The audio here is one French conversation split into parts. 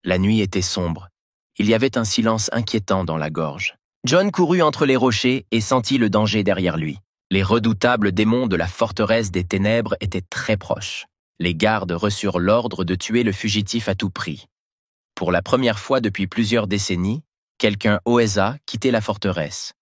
La nuit était sombre. Il y avait un silence inquiétant dans la gorge. John courut entre les rochers et sentit le danger derrière lui. Les redoutables démons de la forteresse des ténèbres étaient très proches. Les gardes reçurent l'ordre de tuer le fugitif à tout prix. Pour la première fois depuis plusieurs décennies, quelqu'un osa quitter la forteresse.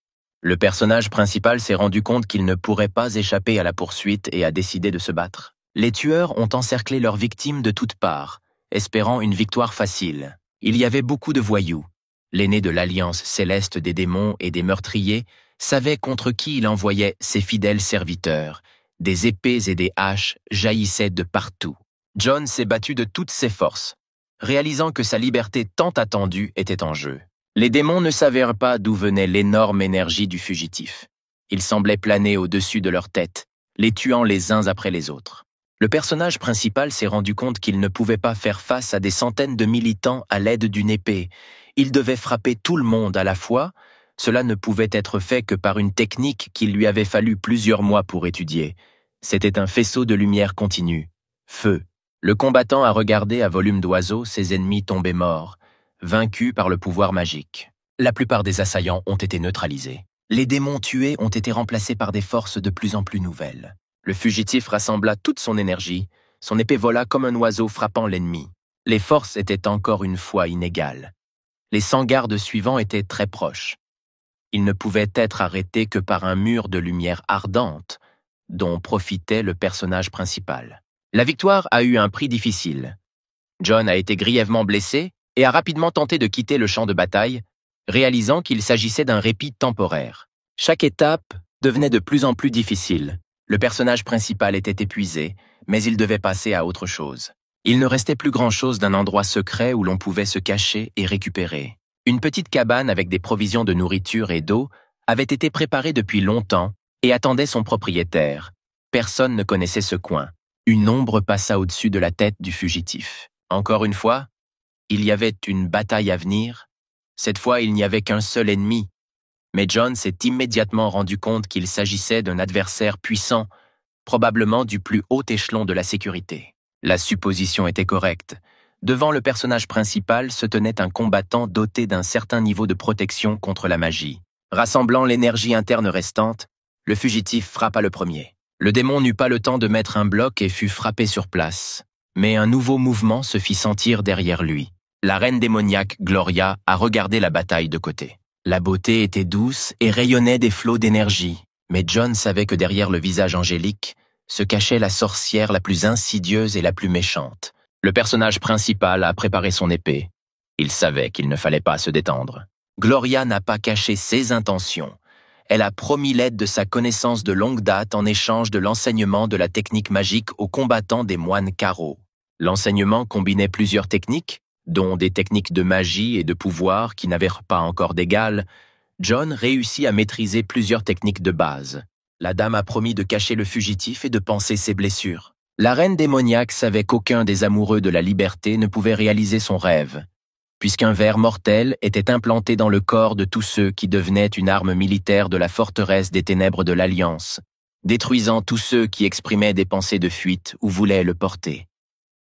Le personnage principal s'est rendu compte qu'il ne pourrait pas échapper à la poursuite et a décidé de se battre. Les tueurs ont encerclé leurs victimes de toutes parts, espérant une victoire facile. Il y avait beaucoup de voyous. L'aîné de l'Alliance céleste des démons et des meurtriers savait contre qui il envoyait ses fidèles serviteurs. Des épées et des haches jaillissaient de partout. John s'est battu de toutes ses forces, réalisant que sa liberté tant attendue était en jeu. Les démons ne savaient pas d'où venait l'énorme énergie du fugitif. Il semblait planer au-dessus de leur tête, les tuant les uns après les autres. Le personnage principal s'est rendu compte qu'il ne pouvait pas faire face à des centaines de militants à l'aide d'une épée. Il devait frapper tout le monde à la fois. Cela ne pouvait être fait que par une technique qu'il lui avait fallu plusieurs mois pour étudier. C'était un faisceau de lumière continue. Feu. Le combattant a regardé à volume d'oiseau ses ennemis tomber morts, vaincus par le pouvoir magique. La plupart des assaillants ont été neutralisés. Les démons tués ont été remplacés par des forces de plus en plus nouvelles. Le fugitif rassembla toute son énergie, son épée vola comme un oiseau frappant l'ennemi. Les forces étaient encore une fois inégales. Les 100 gardes suivants étaient très proches. Ils ne pouvaient être arrêtés que par un mur de lumière ardente, dont profitait le personnage principal. La victoire a eu un prix difficile. John a été grièvement blessé et a rapidement tenté de quitter le champ de bataille, réalisant qu'il s'agissait d'un répit temporaire. Chaque étape devenait de plus en plus difficile. Le personnage principal était épuisé, mais il devait passer à autre chose. Il ne restait plus grand-chose d'un endroit secret où l'on pouvait se cacher et récupérer. Une petite cabane avec des provisions de nourriture et d'eau avait été préparée depuis longtemps et attendait son propriétaire. Personne ne connaissait ce coin. Une ombre passa au-dessus de la tête du fugitif. Encore une fois, il y avait une bataille à venir. Cette fois, il n'y avait qu'un seul ennemi. Mais John s'est immédiatement rendu compte qu'il s'agissait d'un adversaire puissant, probablement du plus haut échelon de la sécurité. La supposition était correcte. Devant le personnage principal se tenait un combattant doté d'un certain niveau de protection contre la magie. Rassemblant l'énergie interne restante, le fugitif frappa le premier. Le démon n'eut pas le temps de mettre un bloc et fut frappé sur place. Mais un nouveau mouvement se fit sentir derrière lui. La reine démoniaque Gloria a regardé la bataille de côté. La beauté était douce et rayonnait des flots d'énergie. Mais John savait que derrière le visage angélique se cachait la sorcière la plus insidieuse et la plus méchante. Le personnage principal a préparé son épée. Il savait qu'il ne fallait pas se détendre. Gloria n'a pas caché ses intentions. Elle a promis l'aide de sa connaissance de longue date en échange de l'enseignement de la technique magique aux combattants des moines carreaux. L'enseignement combinait plusieurs techniques, dont des techniques de magie et de pouvoir qui n'avaient pas encore d'égal. John réussit à maîtriser plusieurs techniques de base. La dame a promis de cacher le fugitif et de panser ses blessures. La reine démoniaque savait qu'aucun des amoureux de la liberté ne pouvait réaliser son rêve, puisqu'un ver mortel était implanté dans le corps de tous ceux qui devenaient une arme militaire de la forteresse des ténèbres de l'Alliance, détruisant tous ceux qui exprimaient des pensées de fuite ou voulaient le porter.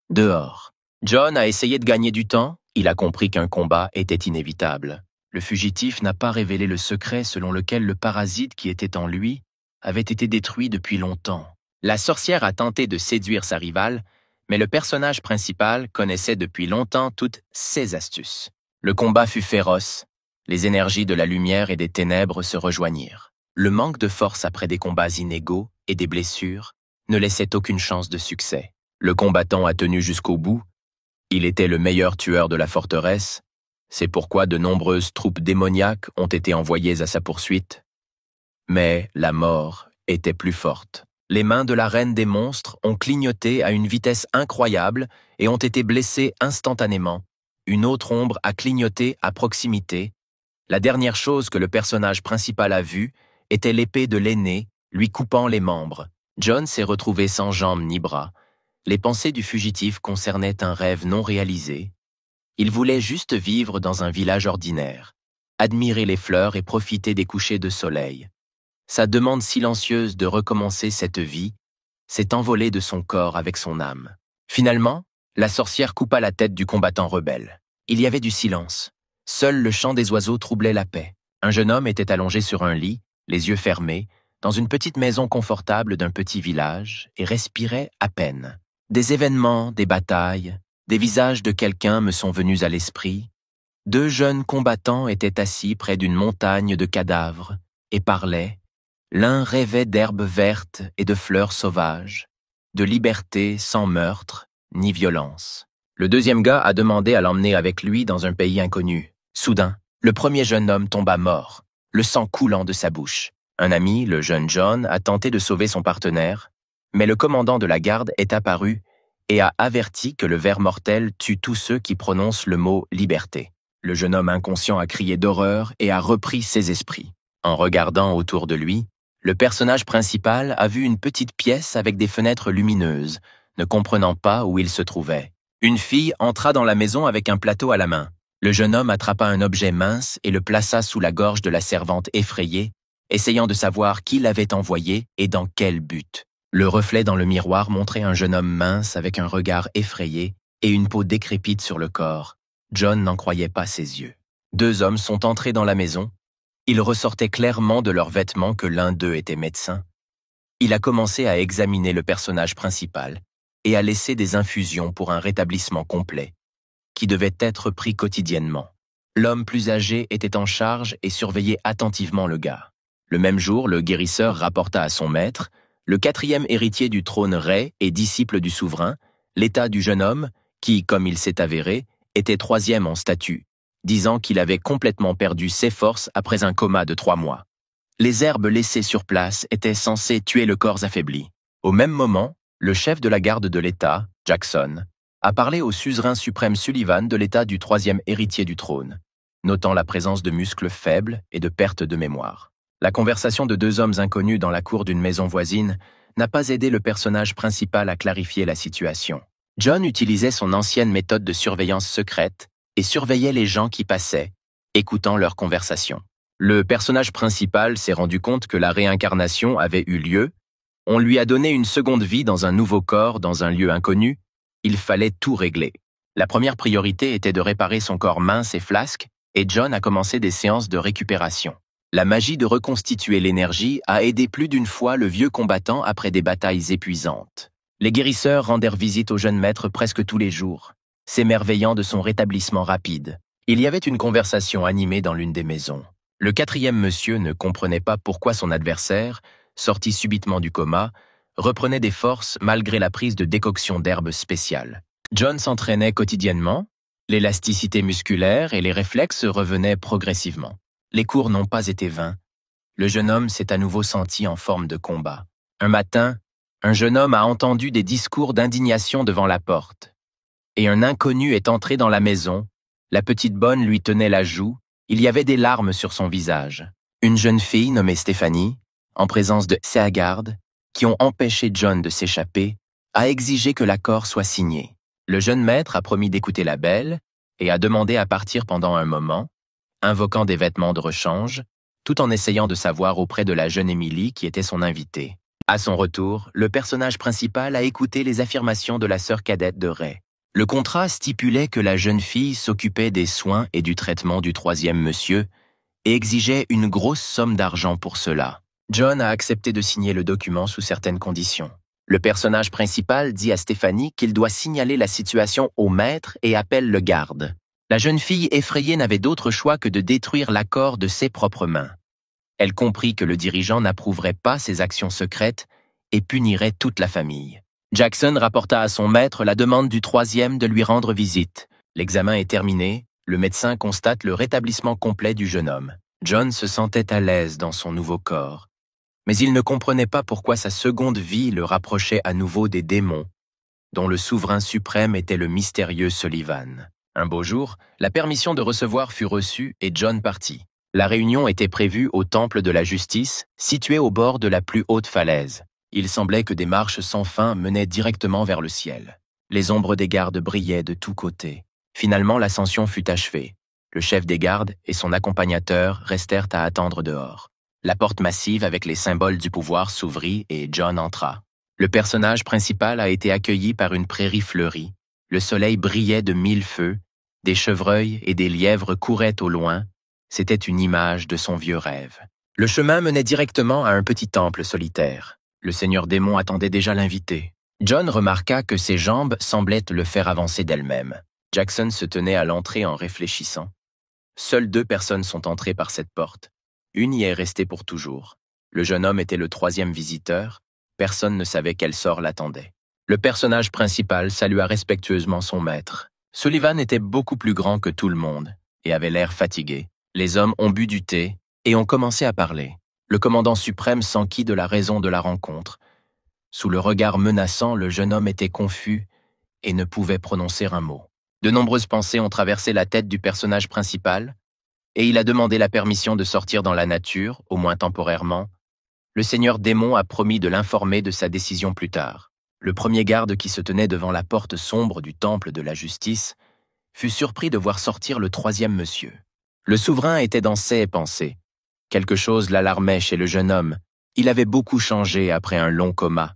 Dehors. John a essayé de gagner du temps, il a compris qu'un combat était inévitable. Le fugitif n'a pas révélé le secret selon lequel le parasite qui était en lui avait été détruit depuis longtemps. La sorcière a tenté de séduire sa rivale, mais le personnage principal connaissait depuis longtemps toutes ses astuces. Le combat fut féroce, les énergies de la lumière et des ténèbres se rejoignirent. Le manque de force après des combats inégaux et des blessures ne laissait aucune chance de succès. Le combattant a tenu jusqu'au bout. Il était le meilleur tueur de la forteresse. C'est pourquoi de nombreuses troupes démoniaques ont été envoyées à sa poursuite. Mais la mort était plus forte. Les mains de la reine des monstres ont clignoté à une vitesse incroyable et ont été blessées instantanément. Une autre ombre a clignoté à proximité. La dernière chose que le personnage principal a vue était l'épée de l'aîné, lui coupant les membres. John s'est retrouvé sans jambes ni bras. Les pensées du fugitif concernaient un rêve non réalisé. Il voulait juste vivre dans un village ordinaire, admirer les fleurs et profiter des couchers de soleil. Sa demande silencieuse de recommencer cette vie s'est envolée de son corps avec son âme. Finalement, la sorcière coupa la tête du combattant rebelle. Il y avait du silence. Seul le chant des oiseaux troublait la paix. Un jeune homme était allongé sur un lit, les yeux fermés, dans une petite maison confortable d'un petit village, et respirait à peine. Des événements, des batailles, des visages de quelqu'un me sont venus à l'esprit. 2 jeunes combattants étaient assis près d'une montagne de cadavres et parlaient. L'un rêvait d'herbes vertes et de fleurs sauvages, de liberté sans meurtre ni violence. Le deuxième gars a demandé à l'emmener avec lui dans un pays inconnu. Soudain, le premier jeune homme tomba mort, le sang coulant de sa bouche. Un ami, le jeune John, a tenté de sauver son partenaire, mais le commandant de la garde est apparu et a averti que le ver mortel tue tous ceux qui prononcent le mot « liberté ». Le jeune homme inconscient a crié d'horreur et a repris ses esprits. En regardant autour de lui, le personnage principal a vu une petite pièce avec des fenêtres lumineuses, ne comprenant pas où il se trouvait. Une fille entra dans la maison avec un plateau à la main. Le jeune homme attrapa un objet mince et le plaça sous la gorge de la servante effrayée, essayant de savoir qui l'avait envoyé et dans quel but. Le reflet dans le miroir montrait un jeune homme mince avec un regard effrayé et une peau décrépite sur le corps. John n'en croyait pas ses yeux. 2 hommes sont entrés dans la maison. Il ressortait clairement de leurs vêtements que l'un d'eux était médecin. Il a commencé à examiner le personnage principal et à laisser des infusions pour un rétablissement complet, qui devait être pris quotidiennement. L'homme plus âgé était en charge et surveillait attentivement le gars. Le même jour, le guérisseur rapporta à son maître, le 4e héritier du trône Rey et disciple du souverain, l'état du jeune homme, qui, comme il s'est avéré, était 3e en statut, disant qu'il avait complètement perdu ses forces après un coma de 3 mois. Les herbes laissées sur place étaient censées tuer le corps affaibli. Au même moment, le chef de la garde de l'État, Jackson, a parlé au suzerain suprême Sullivan de l'état du 3e héritier du trône, notant la présence de muscles faibles et de perte de mémoire. La conversation de 2 hommes inconnus dans la cour d'une maison voisine n'a pas aidé le personnage principal à clarifier la situation. John utilisait son ancienne méthode de surveillance secrète et surveillait les gens qui passaient, écoutant leurs conversations. Le personnage principal s'est rendu compte que la réincarnation avait eu lieu. On lui a donné une seconde vie dans un nouveau corps, dans un lieu inconnu. Il fallait tout régler. La première priorité était de réparer son corps mince et flasque, et John a commencé des séances de récupération. La magie de reconstituer l'énergie a aidé plus d'une fois le vieux combattant après des batailles épuisantes. Les guérisseurs rendèrent visite au jeune maître presque tous les jours, s'émerveillant de son rétablissement rapide. Il y avait une conversation animée dans l'une des maisons. Le 4e monsieur ne comprenait pas pourquoi son adversaire, sorti subitement du coma, reprenait des forces malgré la prise de décoctions d'herbes spéciales. John s'entraînait quotidiennement, l'élasticité musculaire et les réflexes revenaient progressivement. Les cours n'ont pas été vains. Le jeune homme s'est à nouveau senti en forme de combat. Un matin, un jeune homme a entendu des discours d'indignation devant la porte. Et un inconnu est entré dans la maison. La petite bonne lui tenait la joue. Il y avait des larmes sur son visage. Une jeune fille nommée Stéphanie, en présence de Seagard, qui ont empêché John de s'échapper, a exigé que l'accord soit signé. Le jeune maître a promis d'écouter la belle et a demandé à partir pendant un moment, invoquant des vêtements de rechange, tout en essayant de savoir auprès de la jeune Émilie qui était son invitée. À son retour, le personnage principal a écouté les affirmations de la sœur cadette de Rey. Le contrat stipulait que la jeune fille s'occupait des soins et du traitement du 3e monsieur et exigeait une grosse somme d'argent pour cela. John a accepté de signer le document sous certaines conditions. Le personnage principal dit à Stéphanie qu'il doit signaler la situation au maître et appelle le garde. La jeune fille effrayée n'avait d'autre choix que de détruire l'accord de ses propres mains. Elle comprit que le dirigeant n'approuverait pas ses actions secrètes et punirait toute la famille. Jackson rapporta à son maître la demande du 3e de lui rendre visite. L'examen est terminé, le médecin constate le rétablissement complet du jeune homme. John se sentait à l'aise dans son nouveau corps, mais il ne comprenait pas pourquoi sa seconde vie le rapprochait à nouveau des démons, dont le souverain suprême était le mystérieux Sullivan. Un beau jour, la permission de recevoir fut reçue et John partit. La réunion était prévue au temple de la justice, situé au bord de la plus haute falaise. Il semblait que des marches sans fin menaient directement vers le ciel. Les ombres des gardes brillaient de tous côtés. Finalement, l'ascension fut achevée. Le chef des gardes et son accompagnateur restèrent à attendre dehors. La porte massive avec les symboles du pouvoir s'ouvrit et John entra. Le personnage principal a été accueilli par une prairie fleurie. Le soleil brillait de 1000 feux Des chevreuils et des lièvres couraient au loin. C'était une image de son vieux rêve. Le chemin menait directement à un petit temple solitaire. Le seigneur démon attendait déjà l'invité. John remarqua que ses jambes semblaient le faire avancer d'elles-mêmes. Jackson se tenait à l'entrée en réfléchissant. Seules 2 personnes sont entrées par cette porte. Une y est restée pour toujours. Le jeune homme était le 3e visiteur. Personne ne savait quel sort l'attendait. Le personnage principal salua respectueusement son maître. Sullivan était beaucoup plus grand que tout le monde et avait l'air fatigué. Les hommes ont bu du thé et ont commencé à parler. Le commandant suprême s'enquit de la raison de la rencontre. Sous le regard menaçant, le jeune homme était confus et ne pouvait prononcer un mot. De nombreuses pensées ont traversé la tête du personnage principal, et il a demandé la permission de sortir dans la nature, au moins temporairement. Le seigneur démon a promis de l'informer de sa décision plus tard. Le premier garde qui se tenait devant la porte sombre du temple de la justice fut surpris de voir sortir le 3e monsieur. Le souverain était dans ses pensées. Quelque chose l'alarmait chez le jeune homme. Il avait beaucoup changé après un long coma.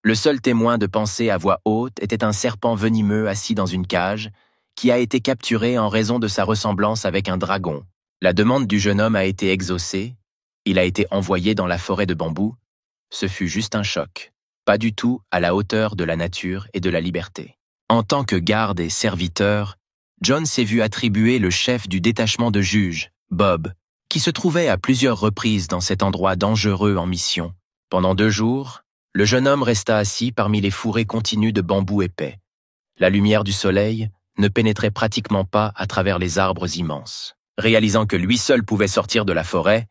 Le seul témoin de pensée à voix haute était un serpent venimeux assis dans une cage, qui a été capturé en raison de sa ressemblance avec un dragon. La demande du jeune homme a été exaucée. Il a été envoyé dans la forêt de bambous. Ce fut juste un choc, pas du tout à la hauteur de la nature et de la liberté. En tant que garde et serviteur, John s'est vu attribuer le chef du détachement de juges, Bob, qui se trouvait à plusieurs reprises dans cet endroit dangereux en mission. Pendant 2 jours, le jeune homme resta assis parmi les fourrés continus de bambous épais. La lumière du soleil ne pénétrait pratiquement pas à travers les arbres immenses. Réalisant que lui seul pouvait sortir de la forêt,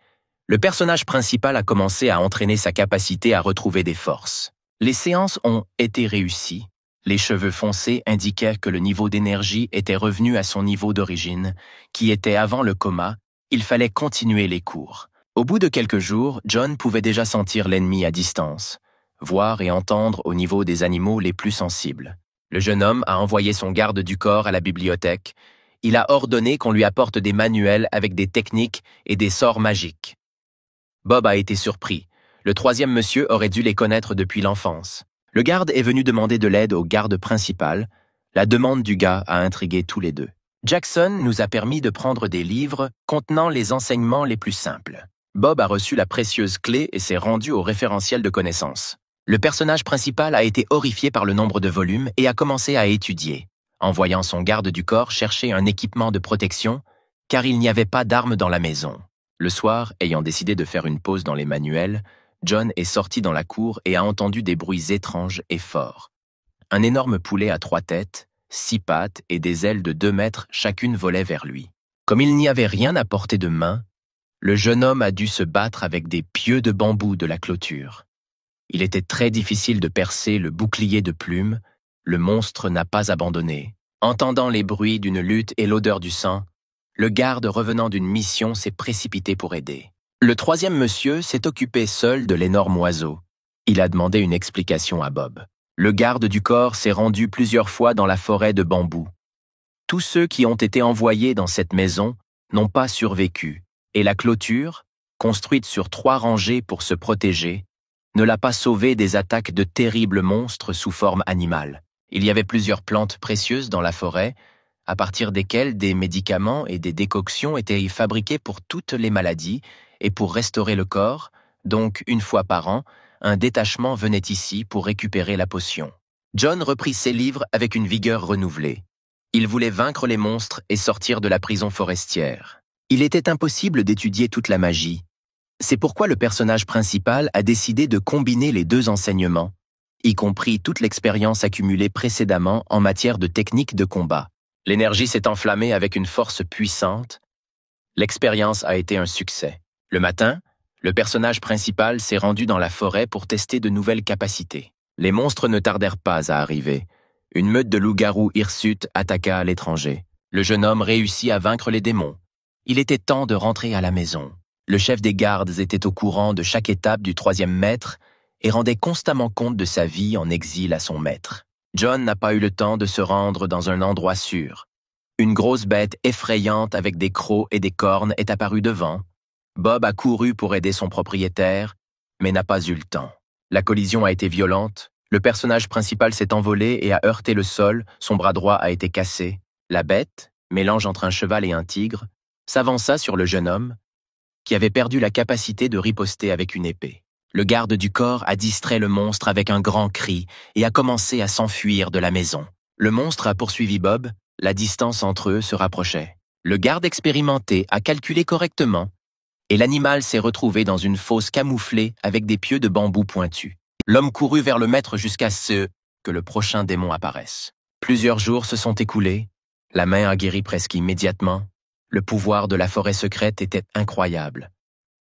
le personnage principal a commencé à entraîner sa capacité à retrouver des forces. Les séances ont été réussies. Les cheveux foncés indiquaient que le niveau d'énergie était revenu à son niveau d'origine, qui était avant le coma. Il fallait continuer les cours. Au bout de quelques jours, John pouvait déjà sentir l'ennemi à distance, voir et entendre au niveau des animaux les plus sensibles. Le jeune homme a envoyé son garde du corps à la bibliothèque. Il a ordonné qu'on lui apporte des manuels avec des techniques et des sorts magiques. Bob a été surpris. Le 3e monsieur aurait dû les connaître depuis l'enfance. Le garde est venu demander de l'aide au garde principal. La demande du gars a intrigué tous les 2. Jackson nous a permis de prendre des livres contenant les enseignements les plus simples. Bob a reçu la précieuse clé et s'est rendu au référentiel de connaissances. Le personnage principal a été horrifié par le nombre de volumes et a commencé à étudier, en voyant son garde du corps chercher un équipement de protection, car il n'y avait pas d'armes dans la maison. Le soir, ayant décidé de faire une pause dans les manuels, John est sorti dans la cour et a entendu des bruits étranges et forts. Un énorme poulet à 3 têtes, 6 pattes et des ailes de 2 mètres chacune volait vers lui. Comme il n'y avait rien à portée de main, le jeune homme a dû se battre avec des pieux de bambou de la clôture. Il était très difficile de percer le bouclier de plumes. Le monstre n'a pas abandonné. Entendant les bruits d'une lutte et l'odeur du sang, le garde revenant d'une mission s'est précipité pour aider. Le 3e monsieur s'est occupé seul de l'énorme oiseau. Il a demandé une explication à Bob. Le garde du corps s'est rendu plusieurs fois dans la forêt de bambous. Tous ceux qui ont été envoyés dans cette maison n'ont pas survécu, et la clôture, construite sur 3 rangées pour se protéger, ne l'a pas sauvé des attaques de terribles monstres sous forme animale. Il y avait plusieurs plantes précieuses dans la forêt, à partir desquelles des médicaments et des décoctions étaient fabriqués pour toutes les maladies et pour restaurer le corps, donc 1 fois par an, un détachement venait ici pour récupérer la potion. John reprit ses livres avec une vigueur renouvelée. Il voulait vaincre les monstres et sortir de la prison forestière. Il était impossible d'étudier toute la magie. C'est pourquoi le personnage principal a décidé de combiner les 2 enseignements, y compris toute l'expérience accumulée précédemment en matière de technique de combat. L'énergie s'est enflammée avec une force puissante. L'expérience a été un succès. Le matin, le personnage principal s'est rendu dans la forêt pour tester de nouvelles capacités. Les monstres ne tardèrent pas à arriver. Une meute de loups-garous hirsutes attaqua à l'étranger. Le jeune homme réussit à vaincre les démons. Il était temps de rentrer à la maison. Le chef des gardes était au courant de chaque étape du 3e maître et rendait constamment compte de sa vie en exil à son maître. John n'a pas eu le temps de se rendre dans un endroit sûr. Une grosse bête effrayante avec des crocs et des cornes est apparue devant. Bob a couru pour aider son propriétaire, mais n'a pas eu le temps. La collision a été violente. Le personnage principal s'est envolé et a heurté le sol. Son bras droit a été cassé. La bête, mélange entre un cheval et un tigre, s'avança sur le jeune homme, qui avait perdu la capacité de riposter avec une épée. Le garde du corps a distrait le monstre avec un grand cri et a commencé à s'enfuir de la maison. Le monstre a poursuivi Bob, la distance entre eux se rapprochait. Le garde expérimenté a calculé correctement et l'animal s'est retrouvé dans une fosse camouflée avec des pieux de bambou pointus. L'homme courut vers le maître jusqu'à ce que le prochain démon apparaisse. Plusieurs jours se sont écoulés, la main a guéri presque immédiatement, le pouvoir de la forêt secrète était incroyable.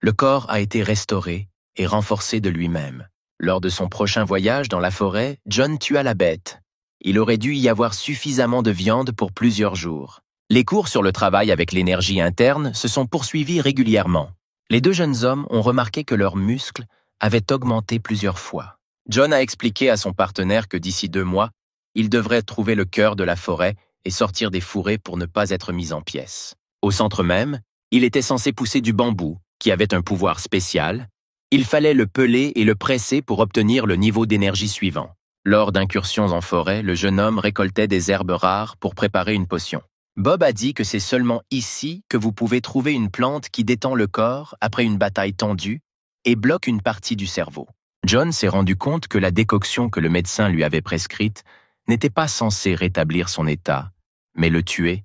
Le corps a été restauré et renforcé de lui-même. Lors de son prochain voyage dans la forêt, John tua la bête. Il aurait dû y avoir suffisamment de viande pour plusieurs jours. Les cours sur le travail avec l'énergie interne se sont poursuivis régulièrement. Les deux jeunes hommes ont remarqué que leurs muscles avaient augmenté plusieurs fois. John a expliqué à son partenaire que d'ici 2 mois, il devrait trouver le cœur de la forêt et sortir des fourrés pour ne pas être mis en pièces. Au centre même, il était censé pousser du bambou, qui avait un pouvoir spécial. Il fallait le peler et le presser pour obtenir le niveau d'énergie suivant. Lors d'incursions en forêt, le jeune homme récoltait des herbes rares pour préparer une potion. Bob a dit que c'est seulement ici que vous pouvez trouver une plante qui détend le corps après une bataille tendue et bloque une partie du cerveau. John s'est rendu compte que la décoction que le médecin lui avait prescrite n'était pas censée rétablir son état, mais le tuer.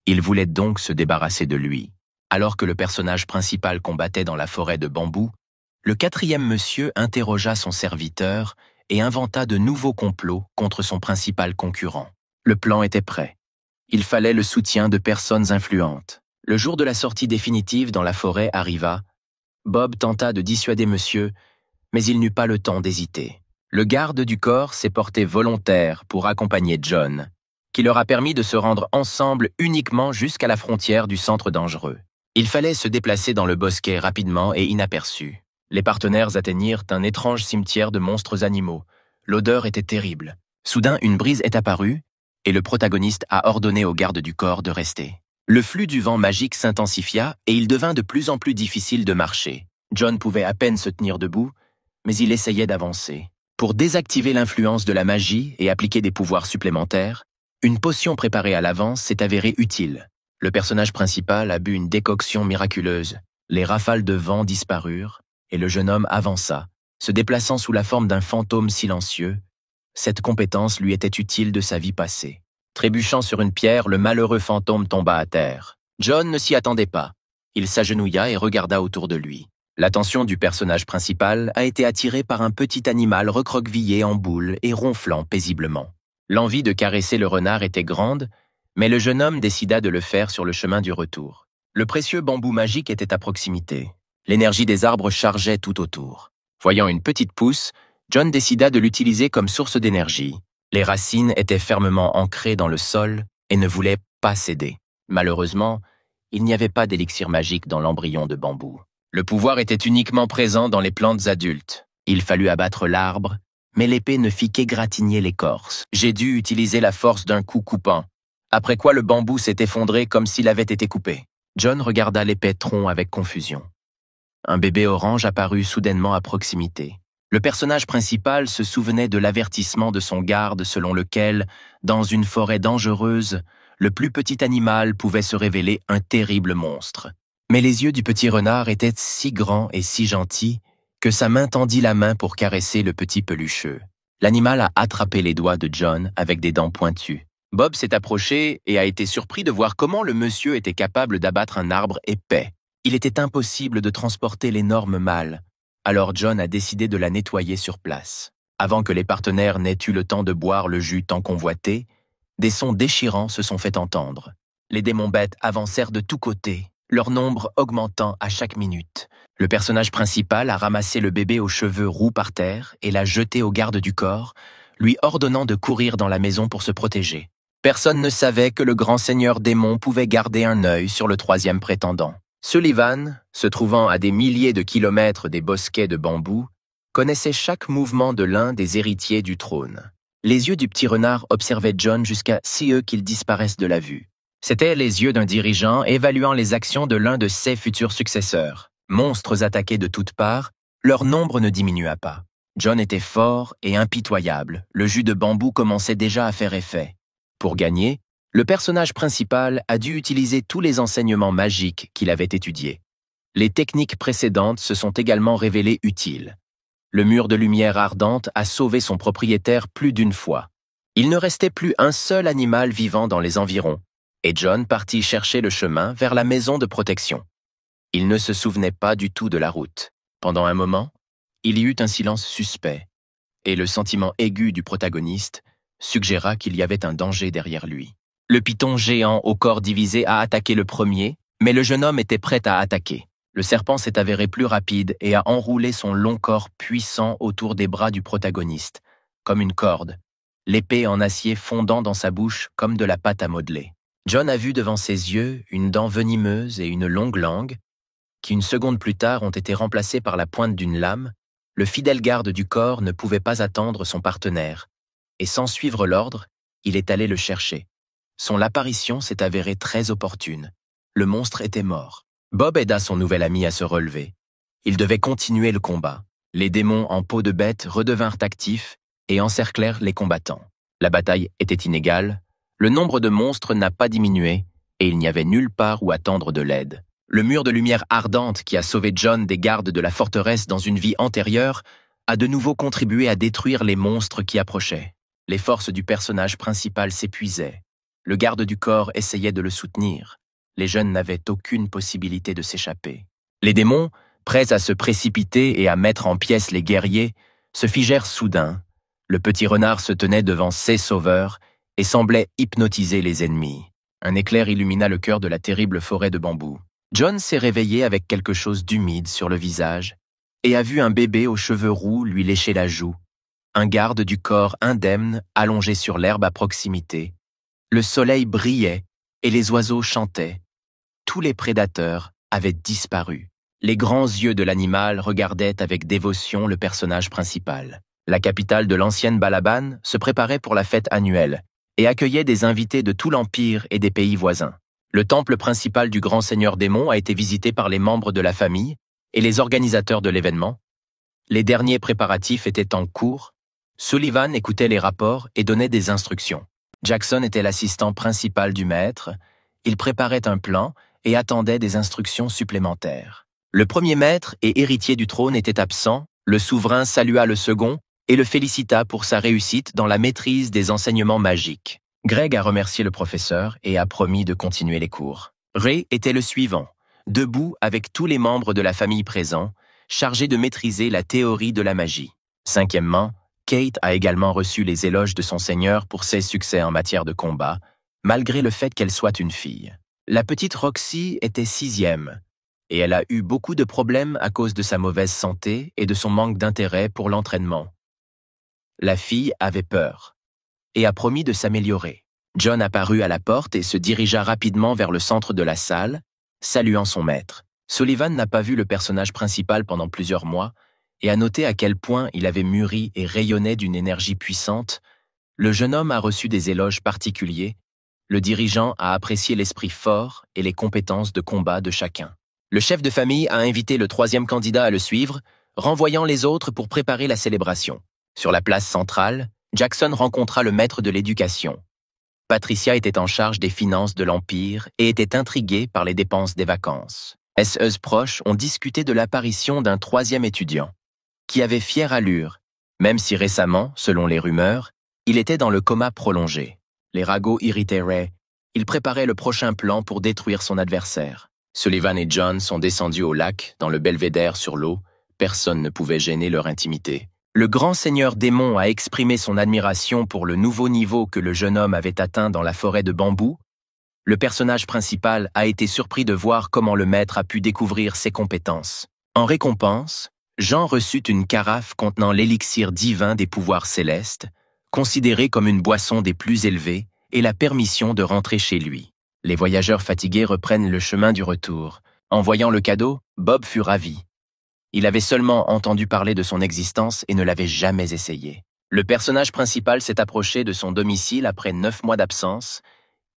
Il voulait donc se débarrasser de lui. Alors que le personnage principal combattait dans la forêt de bambou, le 4e monsieur interrogea son serviteur et inventa de nouveaux complots contre son principal concurrent. Le plan était prêt. Il fallait le soutien de personnes influentes. Le jour de la sortie définitive dans la forêt arriva. Bob tenta de dissuader monsieur, mais il n'eut pas le temps d'hésiter. Le garde du corps s'est porté volontaire pour accompagner John, qui leur a permis de se rendre ensemble uniquement jusqu'à la frontière du centre dangereux. Il fallait se déplacer dans le bosquet rapidement et inaperçu. Les partenaires atteignirent un étrange cimetière de monstres animaux. L'odeur était terrible. Soudain, une brise est apparue, et le protagoniste a ordonné au garde du corps de rester. Le flux du vent magique s'intensifia et il devint de plus en plus difficile de marcher. John pouvait à peine se tenir debout, mais il essayait d'avancer. Pour désactiver l'influence de la magie et appliquer des pouvoirs supplémentaires, une potion préparée à l'avance s'est avérée utile. Le personnage principal a bu une décoction miraculeuse. Les rafales de vent disparurent et le jeune homme avança, se déplaçant sous la forme d'un fantôme silencieux. Cette compétence lui était utile de sa vie passée. Trébuchant sur une pierre, le malheureux fantôme tomba à terre. John ne s'y attendait pas. Il s'agenouilla et regarda autour de lui. L'attention du personnage principal a été attirée par un petit animal recroquevillé en boule et ronflant paisiblement. L'envie de caresser le renard était grande, mais le jeune homme décida de le faire sur le chemin du retour. Le précieux bambou magique était à proximité. L'énergie des arbres chargeait tout autour. Voyant une petite pousse, John décida de l'utiliser comme source d'énergie. Les racines étaient fermement ancrées dans le sol et ne voulaient pas céder. Malheureusement, il n'y avait pas d'élixir magique dans l'embryon de bambou. Le pouvoir était uniquement présent dans les plantes adultes. Il fallut abattre l'arbre, mais l'épée ne fit qu'égratigner l'écorce. J'ai dû utiliser la force d'un coup coupant, après quoi le bambou s'est effondré comme s'il avait été coupé. John regarda l'épais tronc avec confusion. Un bébé orange apparut soudainement à proximité. Le personnage principal se souvenait de l'avertissement de son garde selon lequel, dans une forêt dangereuse, le plus petit animal pouvait se révéler un terrible monstre. Mais les yeux du petit renard étaient si grands et si gentils que sa main tendit la main pour caresser le petit pelucheux. L'animal a attrapé les doigts de John avec des dents pointues. Bob s'est approché et a été surpris de voir comment le monsieur était capable d'abattre un arbre épais. Il était impossible de transporter l'énorme malle, alors John a décidé de la nettoyer sur place. Avant que les partenaires n'aient eu le temps de boire le jus tant convoité, des sons déchirants se sont fait entendre. Les démons-bêtes avancèrent de tous côtés, leur nombre augmentant à chaque minute. Le personnage principal a ramassé le bébé aux cheveux roux par terre et l'a jeté au garde du corps, lui ordonnant de courir dans la maison pour se protéger. Personne ne savait que le grand seigneur démon pouvait garder un œil sur le 3e prétendant. Sullivan, se trouvant à des milliers de kilomètres des bosquets de bambou, connaissait chaque mouvement de l'un des héritiers du trône. Les yeux du petit renard observaient John jusqu'à si eux qu'il disparaisse de la vue. C'étaient les yeux d'un dirigeant évaluant les actions de l'un de ses futurs successeurs. Monstres attaqués de toutes parts, leur nombre ne diminua pas. John était fort et impitoyable. Le jus de bambou commençait déjà à faire effet. Pour gagner, Le personnage principal a dû utiliser tous les enseignements magiques qu'il avait étudiés. Les techniques précédentes se sont également révélées utiles. Le mur de lumière ardente a sauvé son propriétaire plus d'une fois. Il ne restait plus un seul animal vivant dans les environs, et John partit chercher le chemin vers la maison de protection. Il ne se souvenait pas du tout de la route. Pendant un moment, il y eut un silence suspect, et le sentiment aigu du protagoniste suggéra qu'il y avait un danger derrière lui. Le python géant au corps divisé a attaqué le premier, mais le jeune homme était prêt à attaquer. Le serpent s'est avéré plus rapide et a enroulé son long corps puissant autour des bras du protagoniste, comme une corde, l'épée en acier fondant dans sa bouche comme de la pâte à modeler. John a vu devant ses yeux une dent venimeuse et une longue langue, qui une seconde plus tard ont été remplacées par la pointe d'une lame. Le fidèle garde du corps ne pouvait pas attendre son partenaire, et sans suivre l'ordre, il est allé le chercher. Son apparition s'est avérée très opportune. Le monstre était mort. Bob aida son nouvel ami à se relever. Il devait continuer le combat. Les démons en peau de bête redevinrent actifs et encerclèrent les combattants. La bataille était inégale, le nombre de monstres n'a pas diminué et il n'y avait nulle part où attendre de l'aide. Le mur de lumière ardente qui a sauvé John des gardes de la forteresse dans une vie antérieure a de nouveau contribué à détruire les monstres qui approchaient. Les forces du personnage principal s'épuisaient. Le garde du corps essayait de le soutenir. Les jeunes n'avaient aucune possibilité de s'échapper. Les démons, prêts à se précipiter et à mettre en pièces les guerriers, se figèrent soudain. Le petit renard se tenait devant ses sauveurs et semblait hypnotiser les ennemis. Un éclair illumina le cœur de la terrible forêt de bambous. John s'est réveillé avec quelque chose d'humide sur le visage et a vu un bébé aux cheveux roux lui lécher la joue, un garde du corps indemne allongé sur l'herbe à proximité. Le soleil brillait et les oiseaux chantaient. Tous les prédateurs avaient disparu. Les grands yeux de l'animal regardaient avec dévotion le personnage principal. La capitale de l'ancienne Balaban se préparait pour la fête annuelle et accueillait des invités de tout l'Empire et des pays voisins. Le temple principal du grand seigneur démon a été visité par les membres de la famille et les organisateurs de l'événement. Les derniers préparatifs étaient en cours. Sullivan écoutait les rapports et donnait des instructions. Jackson était l'assistant principal du maître. Il préparait un plan et attendait des instructions supplémentaires. Le premier maître et héritier du trône était absent. Le souverain salua le second et le félicita pour sa réussite dans la maîtrise des enseignements magiques. Greg a remercié le professeur et a promis de continuer les cours. Ray était le suivant, debout avec tous les membres de la famille présents, chargé de maîtriser la théorie de la magie. Cinquièmement, Kate a également reçu les éloges de son seigneur pour ses succès en matière de combat, malgré le fait qu'elle soit une fille. La petite Roxy était sixième, et elle a eu beaucoup de problèmes à cause de sa mauvaise santé et de son manque d'intérêt pour l'entraînement. La fille avait peur et a promis de s'améliorer. John apparut à la porte et se dirigea rapidement vers le centre de la salle, saluant son maître. Sullivan n'a pas vu le personnage principal pendant plusieurs mois et a noté à quel point il avait mûri et rayonnait d'une énergie puissante. Le jeune homme a reçu des éloges particuliers. Le dirigeant a apprécié l'esprit fort et les compétences de combat de chacun. Le chef de famille a invité le troisième candidat à le suivre, renvoyant les autres pour préparer la célébration. Sur la place centrale, Jackson rencontra le maître de l'éducation. Patricia était en charge des finances de l'Empire et était intriguée par les dépenses des vacances. SEs proches ont discuté de l'apparition d'un troisième étudiant, qui avait fière allure, même si récemment, selon les rumeurs, il était dans le coma prolongé. Les ragots irritaient Ray. Il préparait le prochain plan pour détruire son adversaire. Sullivan et John sont descendus au lac, dans le belvédère sur l'eau. Personne ne pouvait gêner leur intimité. Le grand seigneur démon a exprimé son admiration pour le nouveau niveau que le jeune homme avait atteint dans la forêt de bambous. Le personnage principal a été surpris de voir comment le maître a pu découvrir ses compétences. En récompense, Jean reçut une carafe contenant l'élixir divin des pouvoirs célestes, considéré comme une boisson des plus élevées, et la permission de rentrer chez lui. Les voyageurs fatigués reprennent le chemin du retour. En voyant le cadeau, Bob fut ravi. Il avait seulement entendu parler de son existence et ne l'avait jamais essayé. Le personnage principal s'est approché de son domicile après 9 mois d'absence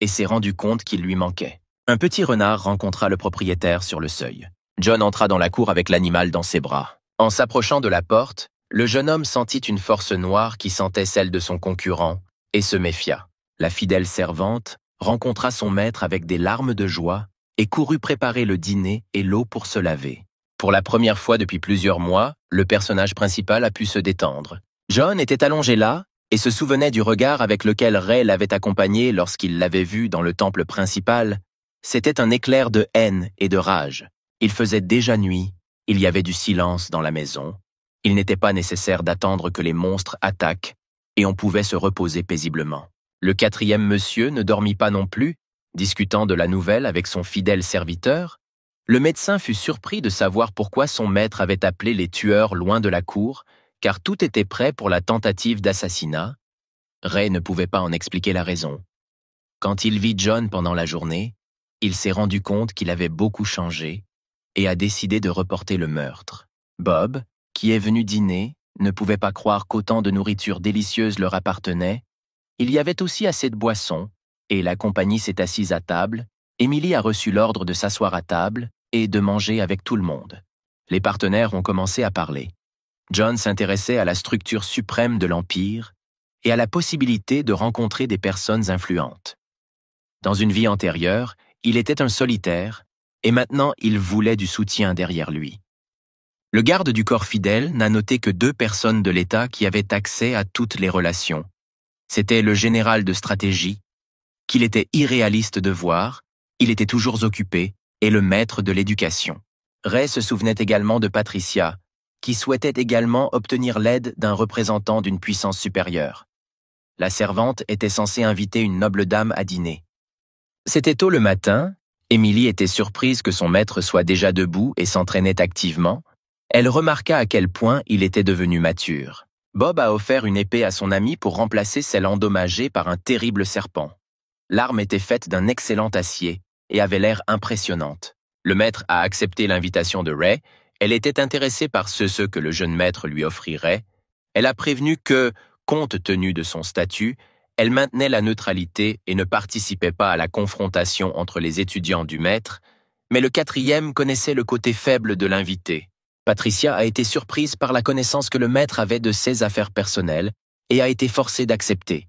et s'est rendu compte qu'il lui manquait. Un petit renard rencontra le propriétaire sur le seuil. John entra dans la cour avec l'animal dans ses bras. En s'approchant de la porte, le jeune homme sentit une force noire qui sentait celle de son concurrent et se méfia. La fidèle servante rencontra son maître avec des larmes de joie et courut préparer le dîner et l'eau pour se laver. Pour la première fois depuis plusieurs mois, le personnage principal a pu se détendre. John était allongé là et se souvenait du regard avec lequel Ray l'avait accompagné lorsqu'il l'avait vu dans le temple principal. C'était un éclair de haine et de rage. Il faisait déjà nuit, il y avait du silence dans la maison. Il n'était pas nécessaire d'attendre que les monstres attaquent et on pouvait se reposer paisiblement. Le quatrième monsieur ne dormit pas non plus, discutant de la nouvelle avec son fidèle serviteur. Le médecin fut surpris de savoir pourquoi son maître avait appelé les tueurs loin de la cour, car tout était prêt pour la tentative d'assassinat. Ray ne pouvait pas en expliquer la raison. Quand il vit John pendant la journée, il s'est rendu compte qu'il avait beaucoup changé et a décidé de reporter le meurtre. Bob, qui est venu dîner, ne pouvait pas croire qu'autant de nourriture délicieuse leur appartenait. Il y avait aussi assez de boissons, et la compagnie s'est assise à table. Emily a reçu l'ordre de s'asseoir à table et de manger avec tout le monde. Les partenaires ont commencé à parler. John s'intéressait à la structure suprême de l'Empire et à la possibilité de rencontrer des personnes influentes. Dans une vie antérieure, il était un solitaire, et maintenant il voulait du soutien derrière lui. Le garde du corps fidèle n'a noté que 2 personnes de l'État qui avaient accès à toutes les relations. C'était le général de stratégie, qu'il était irréaliste de voir, il était toujours occupé, et le maître de l'éducation. Ray se souvenait également de Patricia, qui souhaitait également obtenir l'aide d'un représentant d'une puissance supérieure. La servante était censée inviter une noble dame à dîner. C'était tôt le matin, Emily était surprise que son maître soit déjà debout et s'entraînait activement. Elle remarqua à quel point il était devenu mature. Bob a offert une épée à son ami pour remplacer celle endommagée par un terrible serpent. L'arme était faite d'un excellent acier et avait l'air impressionnante. Le maître a accepté l'invitation de Ray. Elle était intéressée par ce que le jeune maître lui offrirait. Elle a prévenu que, compte tenu de son statut, elle maintenait la neutralité et ne participait pas à la confrontation entre les étudiants du maître, mais le quatrième connaissait le côté faible de l'invité. Patricia a été surprise par la connaissance que le maître avait de ses affaires personnelles et a été forcée d'accepter.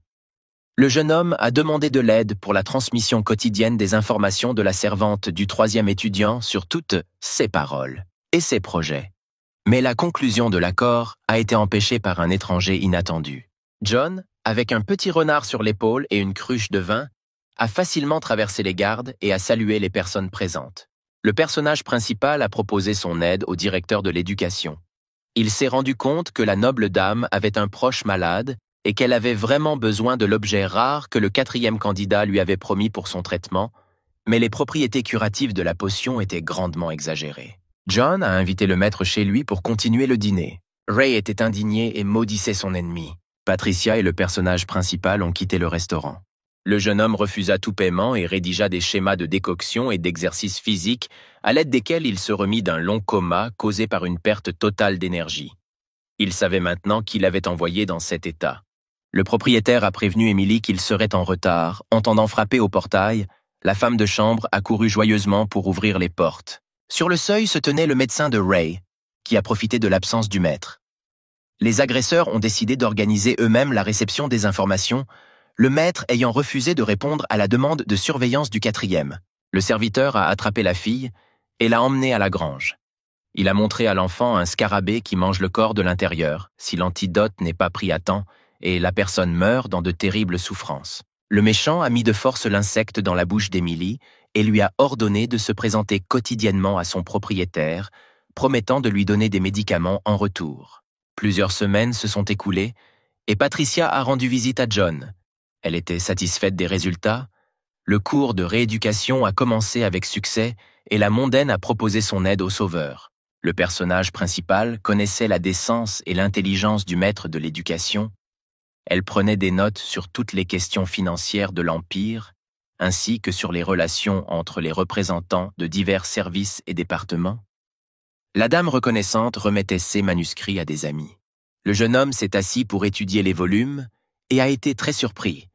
Le jeune homme a demandé de l'aide pour la transmission quotidienne des informations de la servante du 3e étudiant sur toutes ses paroles et ses projets. Mais la conclusion de l'accord a été empêchée par un étranger inattendu. John, avec un petit renard sur l'épaule et une cruche de vin, a facilement traversé les gardes et a salué les personnes présentes. Le personnage principal a proposé son aide au directeur de l'éducation. Il s'est rendu compte que la noble dame avait un proche malade et qu'elle avait vraiment besoin de l'objet rare que le 4e candidat lui avait promis pour son traitement, mais les propriétés curatives de la potion étaient grandement exagérées. John a invité le maître chez lui pour continuer le dîner. Ray était indigné et maudissait son ennemi. Patricia et le personnage principal ont quitté le restaurant. Le jeune homme refusa tout paiement et rédigea des schémas de décoction et d'exercices physiques à l'aide desquels il se remit d'un long coma causé par une perte totale d'énergie. Il savait maintenant qui l'avait envoyé dans cet état. Le propriétaire a prévenu Emily qu'il serait en retard. Entendant frapper au portail, la femme de chambre a couru joyeusement pour ouvrir les portes. Sur le seuil se tenait le médecin de Ray, qui a profité de l'absence du maître. Les agresseurs ont décidé d'organiser eux-mêmes la réception des informations, le maître ayant refusé de répondre à la demande de surveillance du 4e. Le serviteur a attrapé la fille et l'a emmenée à la grange. Il a montré à l'enfant un scarabée qui mange le corps de l'intérieur, si l'antidote n'est pas pris à temps, et la personne meurt dans de terribles souffrances. Le méchant a mis de force l'insecte dans la bouche d'Emily et lui a ordonné de se présenter quotidiennement à son propriétaire, promettant de lui donner des médicaments en retour. Plusieurs semaines se sont écoulées et Patricia a rendu visite à John. Elle était satisfaite des résultats. Le cours de rééducation a commencé avec succès et la mondaine a proposé son aide au sauveur. Le personnage principal connaissait la décence et l'intelligence du maître de l'éducation. Elle prenait des notes sur toutes les questions financières de l'Empire, ainsi que sur les relations entre les représentants de divers services et départements. La dame reconnaissante remettait ses manuscrits à des amis. Le jeune homme s'est assis pour étudier les volumes et a été très surpris.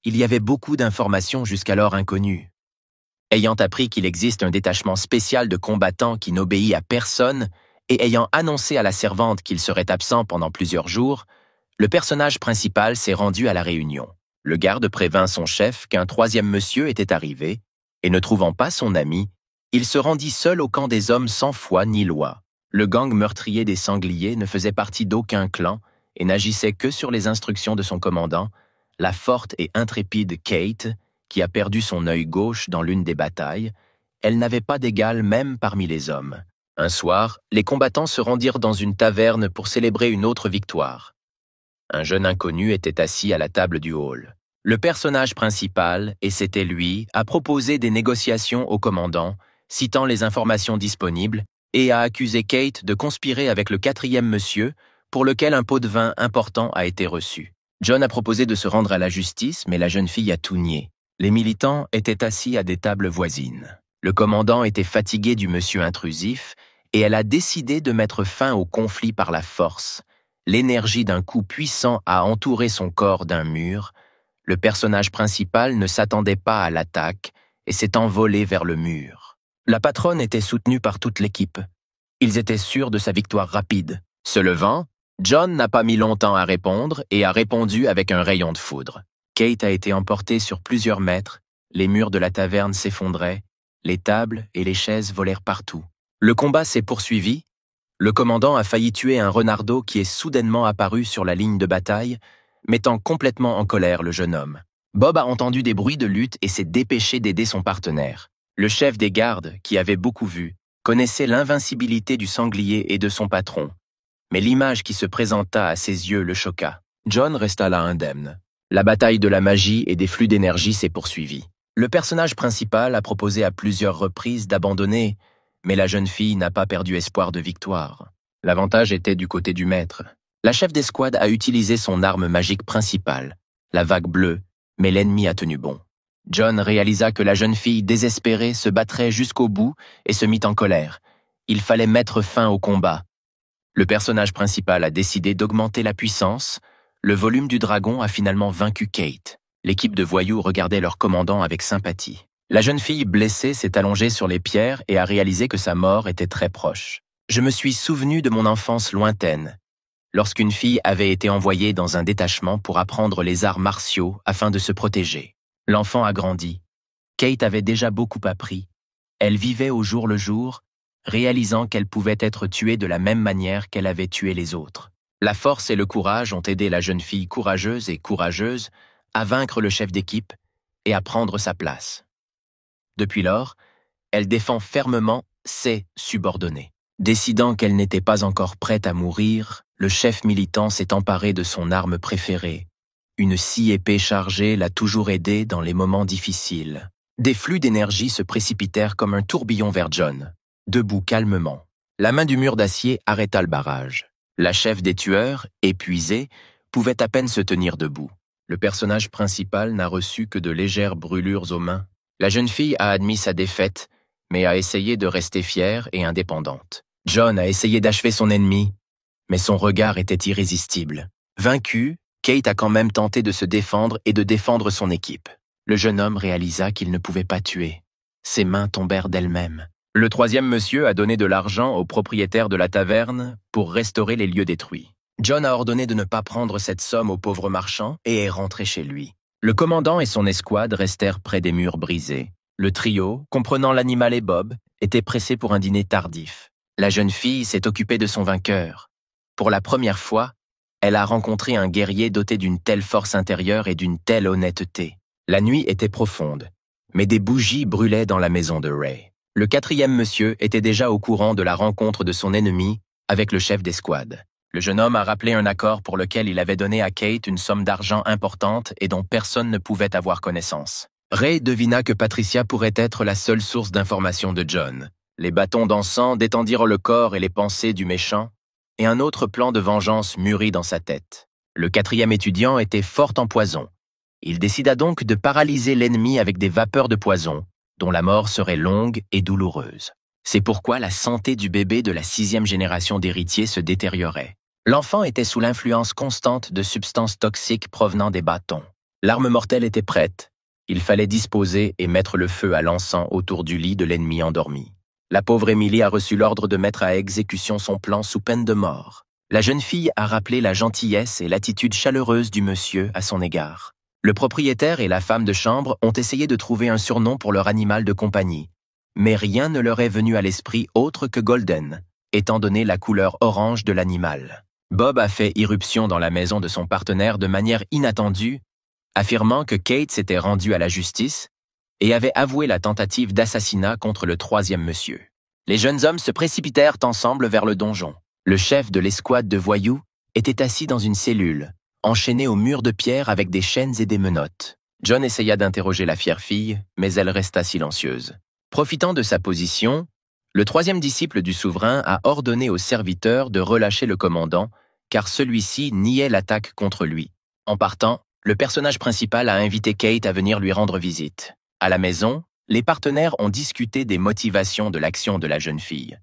Il y avait beaucoup d'informations jusqu'alors inconnues. Ayant appris qu'il existe un détachement spécial de combattants qui n'obéit à personne et ayant annoncé à la servante qu'il serait absent pendant plusieurs jours, le personnage principal s'est rendu à la réunion. Le garde prévint son chef qu'un troisième monsieur était arrivé, et ne trouvant pas son ami, il se rendit seul au camp des hommes sans foi ni loi. Le gang meurtrier des sangliers ne faisait partie d'aucun clan et n'agissait que sur les instructions de son commandant, la forte et intrépide Kate, qui a perdu son œil gauche dans l'une des batailles. Elle n'avait pas d'égal même parmi les hommes. Un soir, les combattants se rendirent dans une taverne pour célébrer une autre victoire. Un jeune inconnu était assis à la table du hall. Le personnage principal, et c'était lui, a proposé des négociations au commandant, citant les informations disponibles, et a accusé Kate de conspirer avec le quatrième monsieur, pour lequel un pot de vin important a été reçu. John a proposé de se rendre à la justice, mais la jeune fille a tout nié. Les militants étaient assis à des tables voisines. Le commandant était fatigué du monsieur intrusif, et elle a décidé de mettre fin au conflit par la force. L'énergie d'un coup puissant a entouré son corps d'un mur. Le personnage principal ne s'attendait pas à l'attaque et s'est envolé vers le mur. La patronne était soutenue par toute l'équipe. Ils étaient sûrs de sa victoire rapide. Se levant, John n'a pas mis longtemps à répondre et a répondu avec un rayon de foudre. Kate a été emportée sur plusieurs mètres, les murs de la taverne s'effondraient, les tables et les chaises volèrent partout. Le combat s'est poursuivi. Le commandant a failli tuer un renardeau qui est soudainement apparu sur la ligne de bataille, mettant complètement en colère le jeune homme. Bob a entendu des bruits de lutte et s'est dépêché d'aider son partenaire. Le chef des gardes, qui avait beaucoup vu, connaissait l'invincibilité du sanglier et de son patron. Mais l'image qui se présenta à ses yeux le choqua. John resta là indemne. La bataille de la magie et des flux d'énergie s'est poursuivie. Le personnage principal a proposé à plusieurs reprises d'abandonner, mais la jeune fille n'a pas perdu espoir de victoire. L'avantage était du côté du maître. La chef d'escouade a utilisé son arme magique principale, la vague bleue, mais l'ennemi a tenu bon. John réalisa que la jeune fille désespérée se battrait jusqu'au bout et se mit en colère. Il fallait mettre fin au combat. Le personnage principal a décidé d'augmenter la puissance. Le volume du dragon a finalement vaincu Kate. L'équipe de voyous regardait leur commandant avec sympathie. La jeune fille blessée s'est allongée sur les pierres et a réalisé que sa mort était très proche. Je me suis souvenu de mon enfance lointaine, lorsqu'une fille avait été envoyée dans un détachement pour apprendre les arts martiaux afin de se protéger. L'enfant a grandi. Kate avait déjà beaucoup appris. Elle vivait au jour le jour, réalisant qu'elle pouvait être tuée de la même manière qu'elle avait tué les autres. La force et le courage ont aidé la jeune fille courageuse et courageuse à vaincre le chef d'équipe et à prendre sa place. Depuis lors, elle défend fermement ses subordonnés. Décidant qu'elle n'était pas encore prête à mourir, le chef militant s'est emparé de son arme préférée. Une scie épée chargée l'a toujours aidé dans les moments difficiles. Des flux d'énergie se précipitèrent comme un tourbillon vers John. Debout calmement, la main du mur d'acier arrêta le barrage. La chef des tueurs, épuisée, pouvait à peine se tenir debout. Le personnage principal n'a reçu que de légères brûlures aux mains. La jeune fille a admis sa défaite, mais a essayé de rester fière et indépendante. John a essayé d'achever son ennemi, mais son regard était irrésistible. Vaincu, Kate a quand même tenté de se défendre et de défendre son équipe. Le jeune homme réalisa qu'il ne pouvait pas tuer. Ses mains tombèrent d'elles-mêmes. Le troisième monsieur a donné de l'argent au propriétaire de la taverne pour restaurer les lieux détruits. John a ordonné de ne pas prendre cette somme au pauvre marchand et est rentré chez lui. Le commandant et son escouade restèrent près des murs brisés. Le trio, comprenant l'animal et Bob, était pressé pour un dîner tardif. La jeune fille s'est occupée de son vainqueur. Pour la première fois, elle a rencontré un guerrier doté d'une telle force intérieure et d'une telle honnêteté. La nuit était profonde, mais des bougies brûlaient dans la maison de Ray. Le quatrième monsieur était déjà au courant de la rencontre de son ennemi avec le chef d'escouade. Le jeune homme a rappelé un accord pour lequel il avait donné à Kate une somme d'argent importante et dont personne ne pouvait avoir connaissance. Ray devina que Patricia pourrait être la seule source d'information de John. Les bâtons d'encens détendirent le corps et les pensées du méchant, et un autre plan de vengeance mûrit dans sa tête. Le quatrième étudiant était fort en poison. Il décida donc de paralyser l'ennemi avec des vapeurs de poison, dont la mort serait longue et douloureuse. C'est pourquoi la santé du bébé de la 6e génération d'héritiers se détériorait. L'enfant était sous l'influence constante de substances toxiques provenant des bâtons. L'arme mortelle était prête. Il fallait disposer et mettre le feu à l'encens autour du lit de l'ennemi endormi. La pauvre Émilie a reçu l'ordre de mettre à exécution son plan sous peine de mort. La jeune fille a rappelé la gentillesse et l'attitude chaleureuse du monsieur à son égard. Le propriétaire et la femme de chambre ont essayé de trouver un surnom pour leur animal de compagnie, mais rien ne leur est venu à l'esprit autre que Golden, étant donné la couleur orange de l'animal. Bob a fait irruption dans la maison de son partenaire de manière inattendue, affirmant que Kate s'était rendue à la justice et avait avoué la tentative d'assassinat contre le troisième monsieur. Les jeunes hommes se précipitèrent ensemble vers le donjon. Le chef de l'escouade de voyous était assis dans une cellule, enchaîné au mur de pierre avec des chaînes et des menottes. John essaya d'interroger la fière fille, mais elle resta silencieuse. Profitant de sa position, le troisième disciple du souverain a ordonné aux serviteurs de relâcher le commandant, car celui-ci niait l'attaque contre lui. En partant, le personnage principal a invité Kate à venir lui rendre visite. À la maison, les partenaires ont discuté des motivations de l'action de la jeune fille.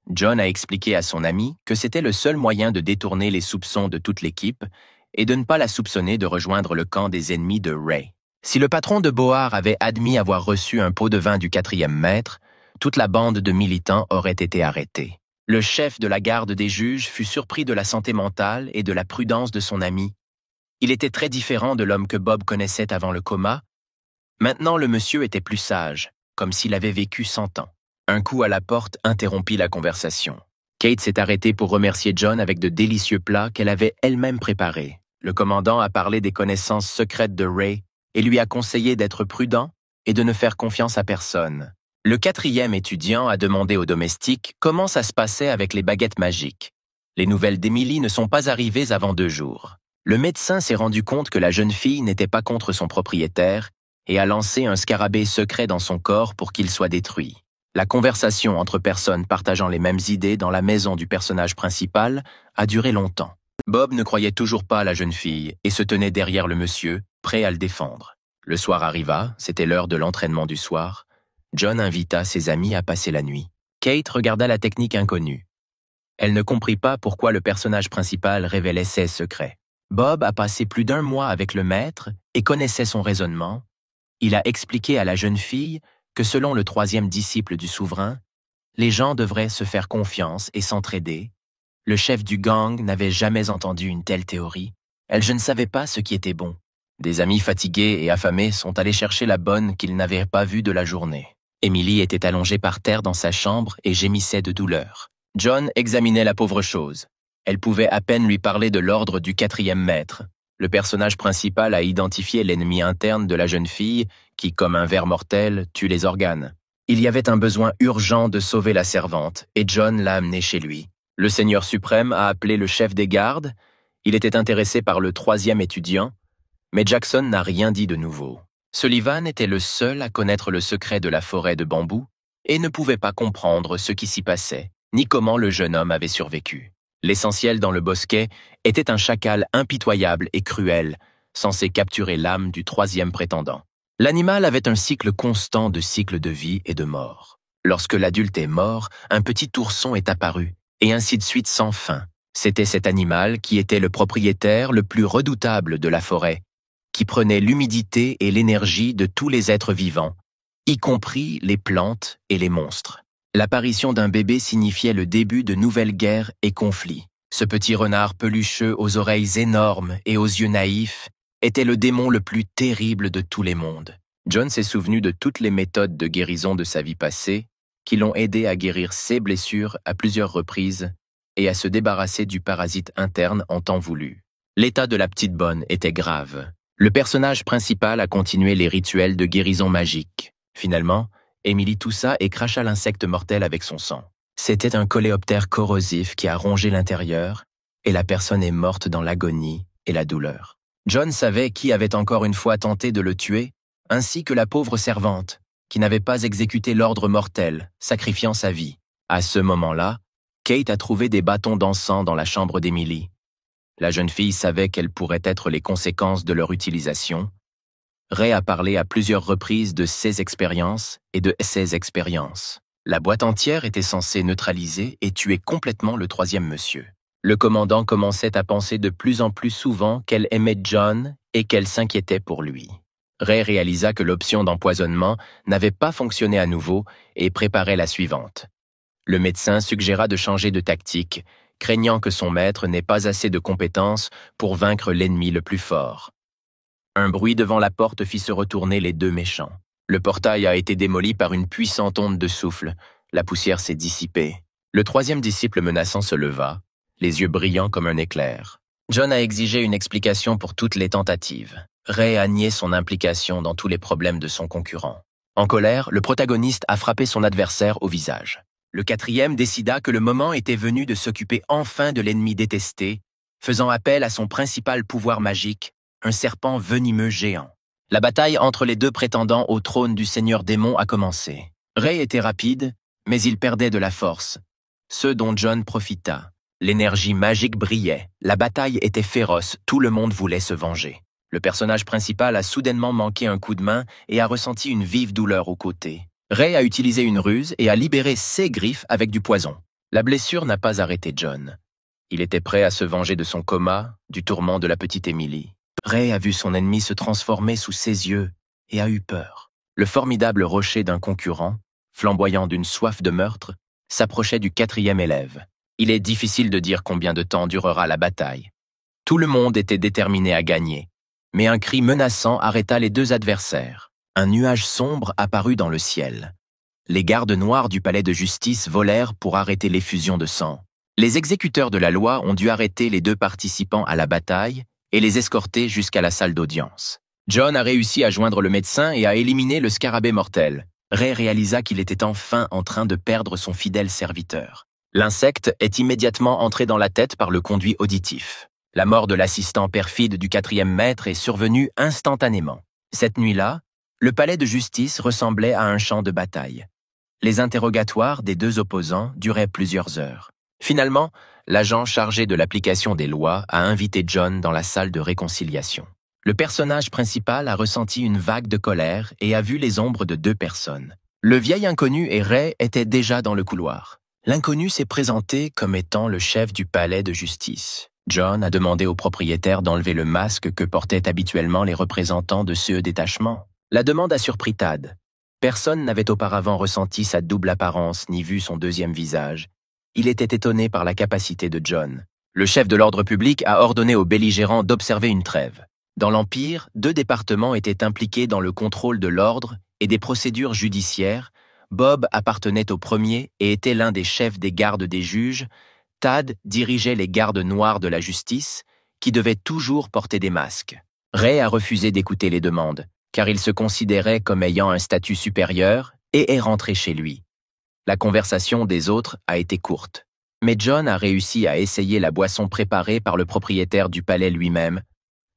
John a expliqué à son ami que c'était le seul moyen de détourner les soupçons de toute l'équipe et de ne pas la soupçonner de rejoindre le camp des ennemis de Ray. Si le patron de Boar avait admis avoir reçu un pot de vin du 4e maître, toute la bande de militants aurait été arrêtée. Le chef de la garde des juges fut surpris de la santé mentale et de la prudence de son ami. Il était très différent de l'homme que Bob connaissait avant le coma. Maintenant, le monsieur était plus sage, comme s'il avait vécu 100 ans. Un coup à la porte interrompit la conversation. Kate s'est arrêtée pour remercier John avec de délicieux plats qu'elle avait elle-même préparés. Le commandant a parlé des connaissances secrètes de Ray et lui a conseillé d'être prudent et de ne faire confiance à personne. Le 4e étudiant a demandé aux domestiques comment ça se passait avec les baguettes magiques. Les nouvelles d'Emily ne sont pas arrivées avant 2 jours. Le médecin s'est rendu compte que la jeune fille n'était pas contre son propriétaire et a lancé un scarabée secret dans son corps pour qu'il soit détruit. La conversation entre personnes partageant les mêmes idées dans la maison du personnage principal a duré longtemps. Bob ne croyait toujours pas à la jeune fille et se tenait derrière le monsieur, prêt à le défendre. Le soir arriva, c'était l'heure de l'entraînement du soir. John invita ses amis à passer la nuit. Kate regarda la technique inconnue. Elle ne comprit pas pourquoi le personnage principal révélait ses secrets. Bob a passé plus d'1 mois avec le maître et connaissait son raisonnement. Il a expliqué à la jeune fille que selon le 3e disciple du souverain, les gens devraient se faire confiance et s'entraider. Le chef du gang n'avait jamais entendu une telle théorie. Je ne savais pas ce qui était bon. Des amis fatigués et affamés sont allés chercher la bonne qu'ils n'avaient pas vue de la journée. Emily était allongée par terre dans sa chambre et gémissait de douleur. John examinait la pauvre chose. Elle pouvait à peine lui parler de l'ordre du 4e maître. Le personnage principal a identifié l'ennemi interne de la jeune fille qui, comme un ver mortel, tue les organes. Il y avait un besoin urgent de sauver la servante et John l'a amenée chez lui. Le Seigneur suprême a appelé le chef des gardes. Il était intéressé par le 3e étudiant, mais Jackson n'a rien dit de nouveau. Sullivan était le seul à connaître le secret de la forêt de bambou et ne pouvait pas comprendre ce qui s'y passait, ni comment le jeune homme avait survécu. L'essentiel dans le bosquet était un chacal impitoyable et cruel, censé capturer l'âme du 3e prétendant. L'animal avait un cycle constant de cycles de vie et de mort. Lorsque l'adulte est mort, un petit ourson est apparu, et ainsi de suite sans fin. C'était cet animal qui était le propriétaire le plus redoutable de la forêt, qui prenait l'humidité et l'énergie de tous les êtres vivants, y compris les plantes et les monstres. L'apparition d'un bébé signifiait le début de nouvelles guerres et conflits. Ce petit renard pelucheux aux oreilles énormes et aux yeux naïfs était le démon le plus terrible de tous les mondes. John s'est souvenu de toutes les méthodes de guérison de sa vie passée qui l'ont aidé à guérir ses blessures à plusieurs reprises et à se débarrasser du parasite interne en temps voulu. L'état de la petite bonne était grave. Le personnage principal a continué les rituels de guérison magique. Finalement, Emily toussa et cracha l'insecte mortel avec son sang. C'était un coléoptère corrosif qui a rongé l'intérieur et la personne est morte dans l'agonie et la douleur. John savait qui avait encore une fois tenté de le tuer, ainsi que la pauvre servante, qui n'avait pas exécuté l'ordre mortel, sacrifiant sa vie. À ce moment-là, Kate a trouvé des bâtons d'encens dans la chambre d'Emily. La jeune fille savait quelles pourraient être les conséquences de leur utilisation. Ray a parlé à plusieurs reprises de ses expériences et de ses expériences. La boîte entière était censée neutraliser et tuer complètement le 3e monsieur. Le commandant commençait à penser de plus en plus souvent qu'elle aimait John et qu'elle s'inquiétait pour lui. Ray réalisa que l'option d'empoisonnement n'avait pas fonctionné à nouveau et préparait la suivante. Le médecin suggéra de changer de tactique, craignant que son maître n'ait pas assez de compétences pour vaincre l'ennemi le plus fort. Un bruit devant la porte fit se retourner les deux méchants. Le portail a été démoli par une puissante onde de souffle. La poussière s'est dissipée. Le troisième disciple menaçant se leva, les yeux brillants comme un éclair. John a exigé une explication pour toutes les tentatives. Ray a nié son implication dans tous les problèmes de son concurrent. En colère, le protagoniste a frappé son adversaire au visage. Le quatrième décida que le moment était venu de s'occuper enfin de l'ennemi détesté, faisant appel à son principal pouvoir magique, un serpent venimeux géant. La bataille entre les deux prétendants au trône du Seigneur démon a commencé. Ray était rapide, mais il perdait de la force, ce dont John profita. L'énergie magique brillait, la bataille était féroce, tout le monde voulait se venger. Le personnage principal a soudainement manqué un coup de main et a ressenti une vive douleur au côté. Ray a utilisé une ruse et a libéré ses griffes avec du poison. La blessure n'a pas arrêté John. Il était prêt à se venger de son coma, du tourment de la petite Emily. Ray a vu son ennemi se transformer sous ses yeux et a eu peur. Le formidable rocher d'un concurrent, flamboyant d'une soif de meurtre, s'approchait du quatrième élève. Il est difficile de dire combien de temps durera la bataille. Tout le monde était déterminé à gagner, mais un cri menaçant arrêta les deux adversaires. Un nuage sombre apparut dans le ciel. Les gardes noirs du palais de justice volèrent pour arrêter l'effusion de sang. Les exécuteurs de la loi ont dû arrêter les deux participants à la bataille et les escorter jusqu'à la salle d'audience. John a réussi à joindre le médecin et à éliminer le scarabée mortel. Ray réalisa qu'il était enfin en train de perdre son fidèle serviteur. L'insecte est immédiatement entré dans la tête par le conduit auditif. La mort de l'assistant perfide du quatrième maître est survenue instantanément. Cette nuit-là, le palais de justice ressemblait à un champ de bataille. Les interrogatoires des deux opposants duraient plusieurs heures. Finalement, l'agent chargé de l'application des lois a invité John dans la salle de réconciliation. Le personnage principal a ressenti une vague de colère et a vu les ombres de deux personnes. Le vieil inconnu et Ray étaient déjà dans le couloir. L'inconnu s'est présenté comme étant le chef du palais de justice. John a demandé au propriétaire d'enlever le masque que portaient habituellement les représentants de ce détachement. La demande a surpris Tad. Personne n'avait auparavant ressenti sa double apparence ni vu son deuxième visage. Il était étonné par la capacité de John. Le chef de l'ordre public a ordonné aux belligérants d'observer une trêve. Dans l'Empire, deux départements étaient impliqués dans le contrôle de l'ordre et des procédures judiciaires. Bob appartenait au premier et était l'un des chefs des gardes des juges. Tad dirigeait les gardes noirs de la justice, qui devaient toujours porter des masques. Ray a refusé d'écouter les demandes, car il se considérait comme ayant un statut supérieur et est rentré chez lui. La conversation des autres a été courte, mais John a réussi à essayer la boisson préparée par le propriétaire du palais lui-même.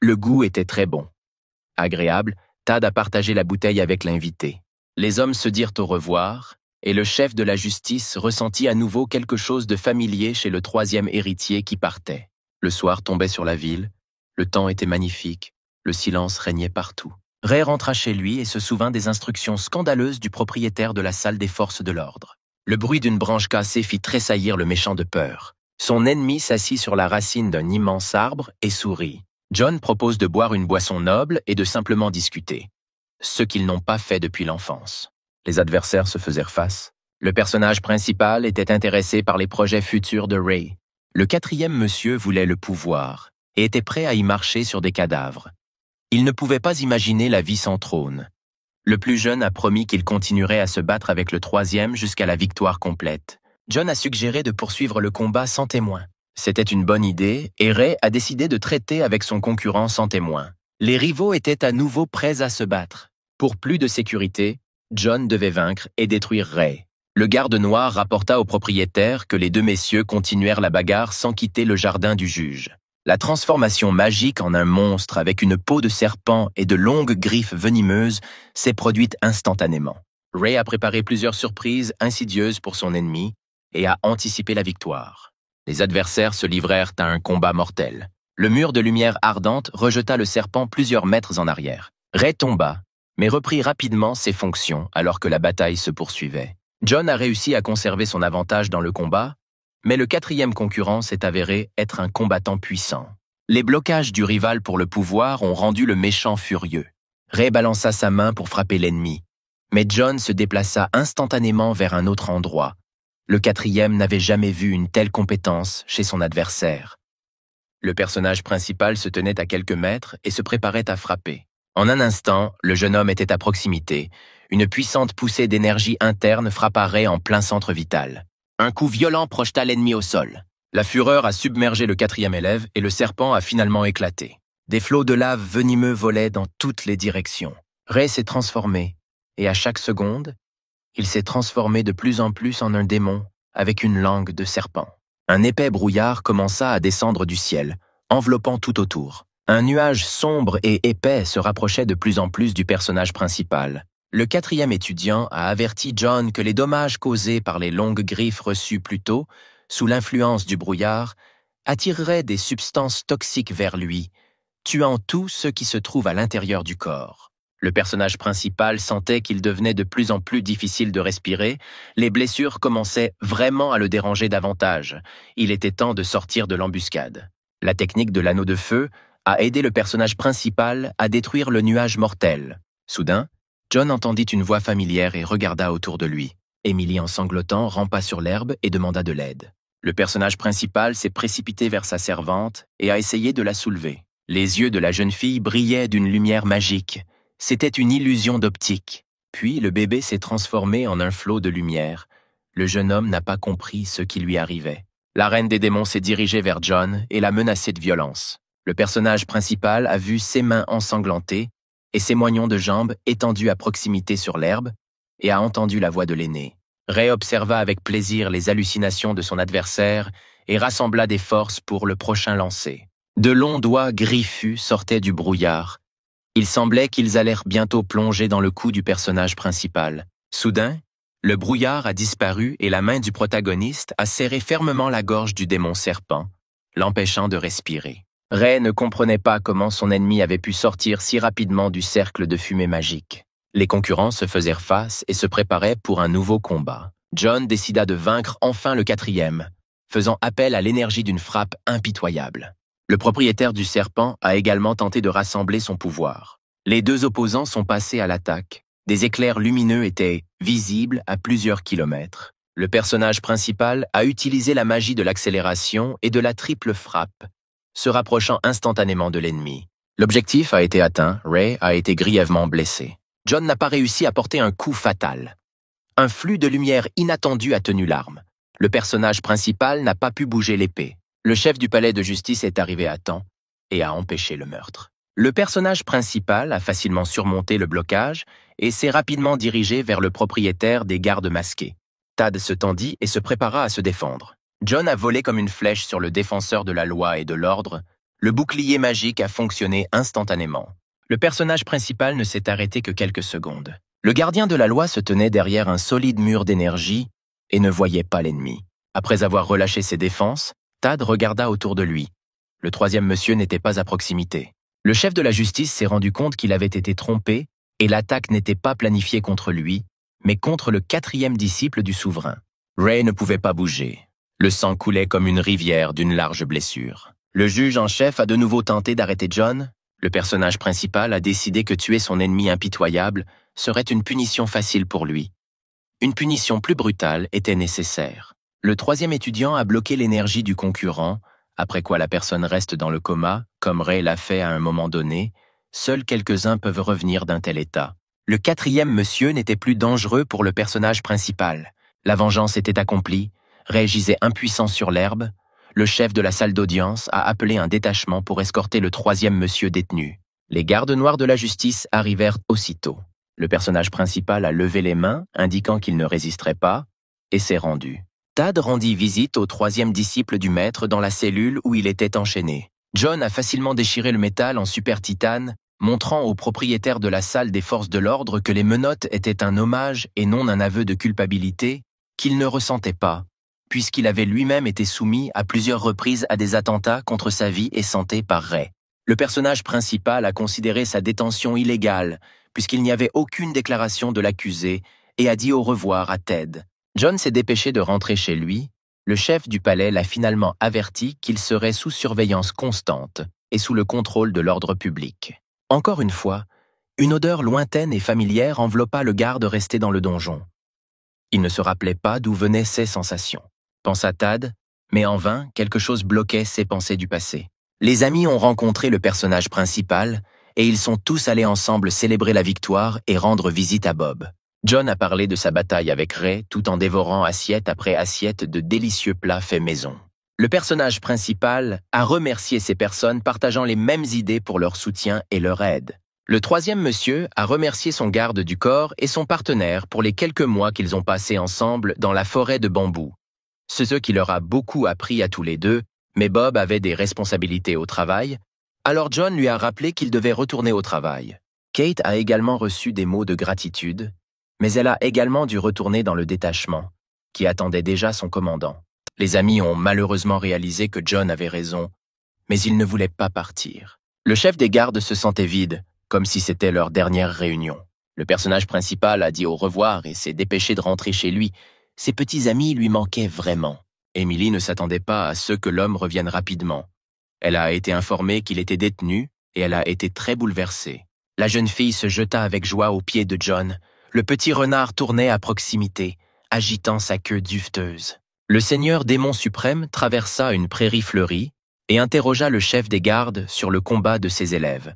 Le goût était très bon. Agréable, Tad a partagé la bouteille avec l'invité. Les hommes se dirent au revoir, et le chef de la justice ressentit à nouveau quelque chose de familier chez le troisième héritier qui partait. Le soir tombait sur la ville, le temps était magnifique, le silence régnait partout. Ray rentra chez lui et se souvint des instructions scandaleuses du propriétaire de la salle des forces de l'ordre. Le bruit d'une branche cassée fit tressaillir le méchant de peur. Son ennemi s'assit sur la racine d'un immense arbre et sourit. John propose de boire une boisson noble et de simplement discuter. Ce qu'ils n'ont pas fait depuis l'enfance. Les adversaires se faisaient face. Le personnage principal était intéressé par les projets futurs de Ray. Le quatrième monsieur voulait le pouvoir et était prêt à y marcher sur des cadavres. Il ne pouvait pas imaginer la vie sans trône. Le plus jeune a promis qu'il continuerait à se battre avec le troisième jusqu'à la victoire complète. John a suggéré de poursuivre le combat sans témoin. C'était une bonne idée et Ray a décidé de traiter avec son concurrent sans témoin. Les rivaux étaient à nouveau prêts à se battre. Pour plus de sécurité, John devait vaincre et détruire Ray. Le garde noir rapporta au propriétaire que les deux messieurs continuèrent la bagarre sans quitter le jardin du juge. La transformation magique en un monstre avec une peau de serpent et de longues griffes venimeuses s'est produite instantanément. Ray a préparé plusieurs surprises insidieuses pour son ennemi et a anticipé la victoire. Les adversaires se livrèrent à un combat mortel. Le mur de lumière ardente rejeta le serpent plusieurs mètres en arrière. Ray tomba, mais reprit rapidement ses fonctions alors que la bataille se poursuivait. John a réussi à conserver son avantage dans le combat, mais le quatrième concurrent s'est avéré être un combattant puissant. Les blocages du rival pour le pouvoir ont rendu le méchant furieux. Ray balança sa main pour frapper l'ennemi, mais John se déplaça instantanément vers un autre endroit. Le quatrième n'avait jamais vu une telle compétence chez son adversaire. Le personnage principal se tenait à quelques mètres et se préparait à frapper. En un instant, le jeune homme était à proximité. Une puissante poussée d'énergie interne frappa Ray en plein centre vital. Un coup violent projeta l'ennemi au sol. La fureur a submergé le quatrième élève et le serpent a finalement éclaté. Des flots de lave venimeux volaient dans toutes les directions. Ray s'est transformé, et à chaque seconde, il s'est transformé de plus en plus en un démon avec une langue de serpent. Un épais brouillard commença à descendre du ciel, enveloppant tout autour. Un nuage sombre et épais se rapprochait de plus en plus du personnage principal. Le quatrième étudiant a averti John que les dommages causés par les longues griffes reçues plus tôt, sous l'influence du brouillard, attireraient des substances toxiques vers lui, tuant tout ce qui se trouve à l'intérieur du corps. Le personnage principal sentait qu'il devenait de plus en plus difficile de respirer, les blessures commençaient vraiment à le déranger davantage. Il était temps de sortir de l'embuscade. La technique de l'anneau de feu a aidé le personnage principal à détruire le nuage mortel. Soudain, John entendit une voix familière et regarda autour de lui. Emily, en sanglotant, rampa sur l'herbe et demanda de l'aide. Le personnage principal s'est précipité vers sa servante et a essayé de la soulever. Les yeux de la jeune fille brillaient d'une lumière magique. C'était une illusion d'optique. Puis le bébé s'est transformé en un flot de lumière. Le jeune homme n'a pas compris ce qui lui arrivait. La reine des démons s'est dirigée vers John et l'a menacé de violence. Le personnage principal a vu ses mains ensanglantées et ses moignons de jambes étendus à proximité sur l'herbe et a entendu la voix de l'aîné. Ray observa avec plaisir les hallucinations de son adversaire et rassembla des forces pour le prochain lancer. De longs doigts griffus sortaient du brouillard. Il semblait qu'ils allèrent bientôt plonger dans le cou du personnage principal. Soudain, le brouillard a disparu et la main du protagoniste a serré fermement la gorge du démon serpent, l'empêchant de respirer. Ray ne comprenait pas comment son ennemi avait pu sortir si rapidement du cercle de fumée magique. Les concurrents se faisaient face et se préparaient pour un nouveau combat. John décida de vaincre enfin le quatrième, faisant appel à l'énergie d'une frappe impitoyable. Le propriétaire du serpent a également tenté de rassembler son pouvoir. Les deux opposants sont passés à l'attaque. Des éclairs lumineux étaient visibles à plusieurs kilomètres. Le personnage principal a utilisé la magie de l'accélération et de la triple frappe, se rapprochant instantanément de l'ennemi. L'objectif a été atteint, Ray a été grièvement blessé. John n'a pas réussi à porter un coup fatal. Un flux de lumière inattendu a tenu l'arme. Le personnage principal n'a pas pu bouger l'épée. Le chef du palais de justice est arrivé à temps et a empêché le meurtre. Le personnage principal a facilement surmonté le blocage et s'est rapidement dirigé vers le propriétaire des gardes masqués. Tad se tendit et se prépara à se défendre. John a volé comme une flèche sur le défenseur de la loi et de l'ordre. Le bouclier magique a fonctionné instantanément. Le personnage principal ne s'est arrêté que quelques secondes. Le gardien de la loi se tenait derrière un solide mur d'énergie et ne voyait pas l'ennemi. Après avoir relâché ses défenses, Tad regarda autour de lui. Le troisième monsieur n'était pas à proximité. Le chef de la justice s'est rendu compte qu'il avait été trompé et l'attaque n'était pas planifiée contre lui, mais contre le quatrième disciple du souverain. Ray ne pouvait pas bouger. Le sang coulait comme une rivière d'une large blessure. Le juge en chef a de nouveau tenté d'arrêter John. Le personnage principal a décidé que tuer son ennemi impitoyable serait une punition facile pour lui. Une punition plus brutale était nécessaire. Le troisième étudiant a bloqué l'énergie du concurrent, après quoi la personne reste dans le coma, comme Ray l'a fait à un moment donné. Seuls quelques-uns peuvent revenir d'un tel état. Le quatrième monsieur n'était plus dangereux pour le personnage principal. La vengeance était accomplie. Ray gisait impuissant sur l'herbe. Le chef de la salle d'audience a appelé un détachement pour escorter le troisième monsieur détenu. Les gardes noirs de la justice arrivèrent aussitôt. Le personnage principal a levé les mains, indiquant qu'il ne résisterait pas, et s'est rendu. Tad rendit visite au troisième disciple du maître dans la cellule où il était enchaîné. John a facilement déchiré le métal en super titane, montrant au propriétaire de la salle des forces de l'ordre que les menottes étaient un hommage et non un aveu de culpabilité qu'il ne ressentait pas, puisqu'il avait lui-même été soumis à plusieurs reprises à des attentats contre sa vie et santé par Ray. Le personnage principal a considéré sa détention illégale, puisqu'il n'y avait aucune déclaration de l'accusé, et a dit au revoir à Ted. John s'est dépêché de rentrer chez lui. Le chef du palais l'a finalement averti qu'il serait sous surveillance constante et sous le contrôle de l'ordre public. Encore une fois, une odeur lointaine et familière enveloppa le garde resté dans le donjon. Il ne se rappelait pas d'où venaient ces sensations. Pensa Tad, mais en vain, quelque chose bloquait ses pensées du passé. Les amis ont rencontré le personnage principal et ils sont tous allés ensemble célébrer la victoire et rendre visite à Bob. John a parlé de sa bataille avec Ray tout en dévorant assiette après assiette de délicieux plats faits maison. Le personnage principal a remercié ces personnes partageant les mêmes idées pour leur soutien et leur aide. Le troisième monsieur a remercié son garde du corps et son partenaire pour les quelques mois qu'ils ont passés ensemble dans la forêt de bambou. Ce qui leur a beaucoup appris à tous les deux, mais Bob avait des responsabilités au travail, alors John lui a rappelé qu'il devait retourner au travail. Kate a également reçu des mots de gratitude, mais elle a également dû retourner dans le détachement, qui attendait déjà son commandant. Les amis ont malheureusement réalisé que John avait raison, mais ils ne voulaient pas partir. Le chef des gardes se sentait vide, comme si c'était leur dernière réunion. Le personnage principal a dit au revoir et s'est dépêché de rentrer chez lui. Ses petits amis lui manquaient vraiment. Emily ne s'attendait pas à ce que l'homme revienne rapidement. Elle a été informée qu'il était détenu et elle a été très bouleversée. La jeune fille se jeta avec joie aux pieds de John. Le petit renard tournait à proximité, agitant sa queue duveteuse. Le seigneur démon suprême traversa une prairie fleurie et interrogea le chef des gardes sur le combat de ses élèves.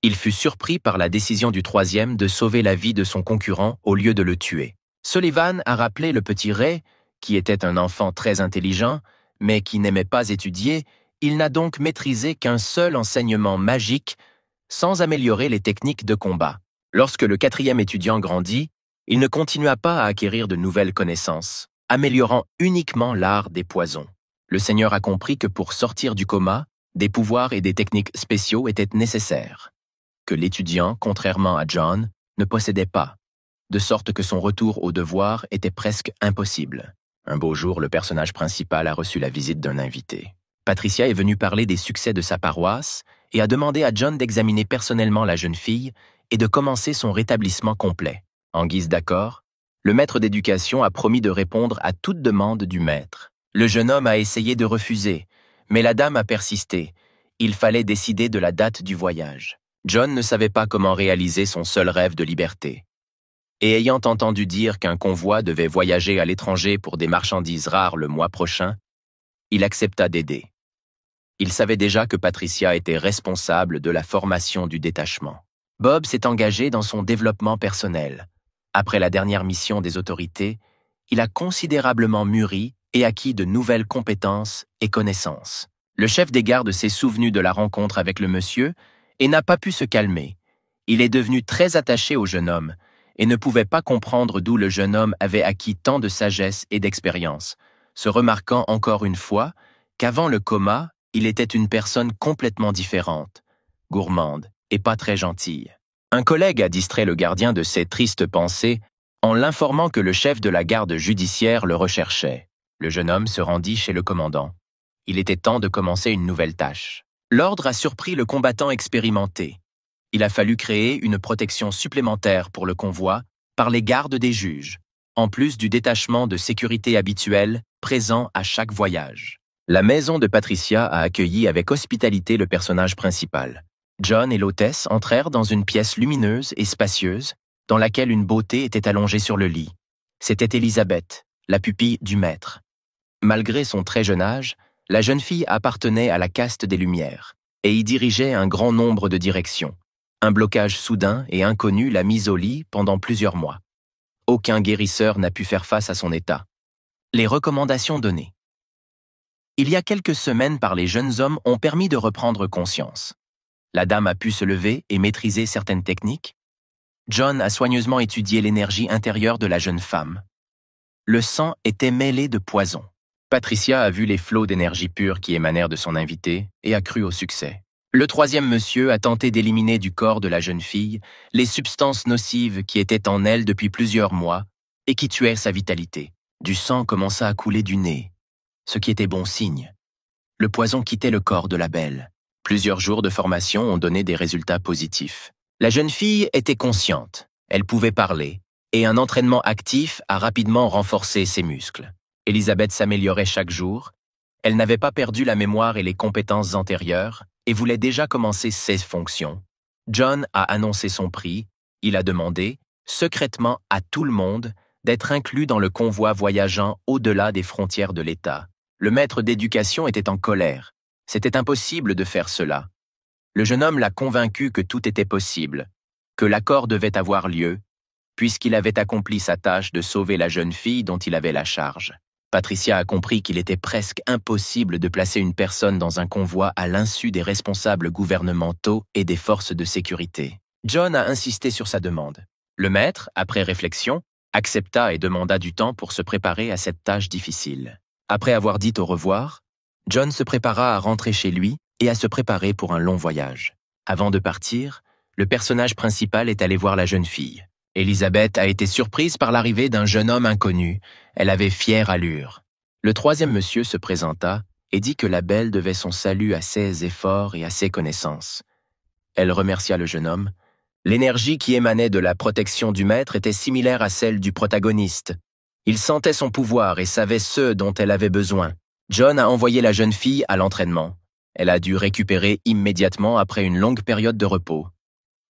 Il fut surpris par la décision du troisième de sauver la vie de son concurrent au lieu de le tuer. Sullivan a rappelé le petit Ray, qui était un enfant très intelligent, mais qui n'aimait pas étudier. Il n'a donc maîtrisé qu'un seul enseignement magique, sans améliorer les techniques de combat. Lorsque le quatrième étudiant grandit, il ne continua pas à acquérir de nouvelles connaissances, améliorant uniquement l'art des poisons. Le Seigneur a compris que pour sortir du coma, des pouvoirs et des techniques spéciaux étaient nécessaires, que l'étudiant, contrairement à John, ne possédait pas, de sorte que son retour au devoir était presque impossible. Un beau jour, le personnage principal a reçu la visite d'un invité. Patricia est venue parler des succès de sa paroisse et a demandé à John d'examiner personnellement la jeune fille et de commencer son rétablissement complet. En guise d'accord, le maître d'éducation a promis de répondre à toute demande du maître. Le jeune homme a essayé de refuser, mais la dame a persisté. Il fallait décider de la date du voyage. John ne savait pas comment réaliser son seul rêve de liberté. Et ayant entendu dire qu'un convoi devait voyager à l'étranger pour des marchandises rares le mois prochain, il accepta d'aider. Il savait déjà que Patricia était responsable de la formation du détachement. Bob s'est engagé dans son développement personnel. Après la dernière mission des autorités, il a considérablement mûri et acquis de nouvelles compétences et connaissances. Le chef des gardes s'est souvenu de la rencontre avec le monsieur et n'a pas pu se calmer. Il est devenu très attaché au jeune homme et ne pouvait pas comprendre d'où le jeune homme avait acquis tant de sagesse et d'expérience, se remarquant encore une fois qu'avant le coma, il était une personne complètement différente, gourmande et pas très gentille. Un collègue a distrait le gardien de ses tristes pensées en l'informant que le chef de la garde judiciaire le recherchait. Le jeune homme se rendit chez le commandant. Il était temps de commencer une nouvelle tâche. L'ordre a surpris le combattant expérimenté. Il a fallu créer une protection supplémentaire pour le convoi par les gardes des juges, en plus du détachement de sécurité habituel présent à chaque voyage. La maison de Patricia a accueilli avec hospitalité le personnage principal. John et l'hôtesse entrèrent dans une pièce lumineuse et spacieuse, dans laquelle une beauté était allongée sur le lit. C'était Elisabeth, la pupille du maître. Malgré son très jeune âge, la jeune fille appartenait à la caste des Lumières et y dirigeait un grand nombre de directions. Un blocage soudain et inconnu l'a mise au lit pendant plusieurs mois. Aucun guérisseur n'a pu faire face à son état. Les recommandations données. Il y a quelques semaines par les jeunes hommes ont permis de reprendre conscience. La dame a pu se lever et maîtriser certaines techniques. John a soigneusement étudié l'énergie intérieure de la jeune femme. Le sang était mêlé de poison. Patricia a vu les flots d'énergie pure qui émanèrent de son invité et a cru au succès. Le troisième monsieur a tenté d'éliminer du corps de la jeune fille les substances nocives qui étaient en elle depuis plusieurs mois et qui tuaient sa vitalité. Du sang commença à couler du nez, ce qui était bon signe. Le poison quittait le corps de la belle. Plusieurs jours de formation ont donné des résultats positifs. La jeune fille était consciente, elle pouvait parler, et un entraînement actif a rapidement renforcé ses muscles. Elisabeth s'améliorait chaque jour, elle n'avait pas perdu la mémoire et les compétences antérieures et voulait déjà commencer ses fonctions. John a annoncé son prix, il a demandé, secrètement à tout le monde, d'être inclus dans le convoi voyageant au-delà des frontières de l'État. Le maître d'éducation était en colère. C'était impossible de faire cela. Le jeune homme l'a convaincu que tout était possible, que l'accord devait avoir lieu, puisqu'il avait accompli sa tâche de sauver la jeune fille dont il avait la charge. Patricia a compris qu'il était presque impossible de placer une personne dans un convoi à l'insu des responsables gouvernementaux et des forces de sécurité. John a insisté sur sa demande. Le maître, après réflexion, accepta et demanda du temps pour se préparer à cette tâche difficile. Après avoir dit au revoir, John se prépara à rentrer chez lui et à se préparer pour un long voyage. Avant de partir, le personnage principal est allé voir la jeune fille. Elizabeth a été surprise par l'arrivée d'un jeune homme inconnu. Elle avait fière allure. Le troisième monsieur se présenta et dit que la belle devait son salut à ses efforts et à ses connaissances. Elle remercia le jeune homme. L'énergie qui émanait de la protection du maître était similaire à celle du protagoniste. Il sentait son pouvoir et savait ce dont elle avait besoin. John a envoyé la jeune fille à l'entraînement. Elle a dû récupérer immédiatement après une longue période de repos.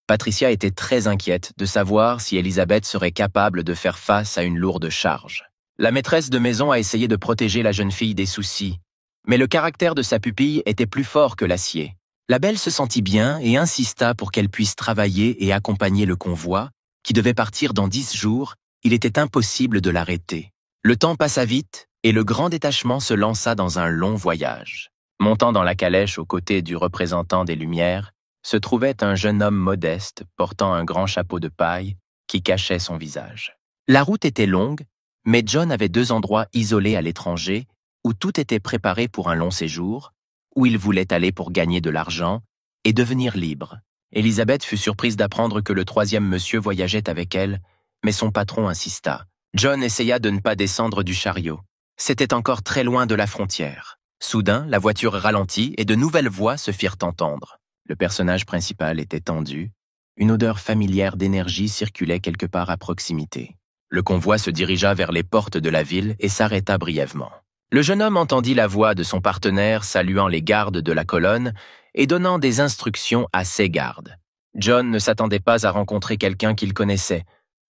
Patricia était très inquiète de savoir si Elizabeth serait capable de faire face à une lourde charge. La maîtresse de maison a essayé de protéger la jeune fille des soucis, mais le caractère de sa pupille était plus fort que l'acier. La belle se sentit bien et insista pour qu'elle puisse travailler et accompagner le convoi, qui devait partir dans 10 jours. Il était impossible de l'arrêter. Le temps passa vite et le grand détachement se lança dans un long voyage. Montant dans la calèche aux côtés du représentant des Lumières, se trouvait un jeune homme modeste portant un grand chapeau de paille qui cachait son visage. La route était longue, mais John avait 2 endroits isolés à l'étranger où tout était préparé pour un long séjour, où il voulait aller pour gagner de l'argent et devenir libre. Elizabeth fut surprise d'apprendre que le troisième monsieur voyageait avec elle, mais son patron insista. John essaya de ne pas descendre du chariot. C'était encore très loin de la frontière. Soudain, la voiture ralentit et de nouvelles voix se firent entendre. Le personnage principal était tendu. Une odeur familière d'énergie circulait quelque part à proximité. Le convoi se dirigea vers les portes de la ville et s'arrêta brièvement. Le jeune homme entendit la voix de son partenaire saluant les gardes de la colonne et donnant des instructions à ses gardes. John ne s'attendait pas à rencontrer quelqu'un qu'il connaissait,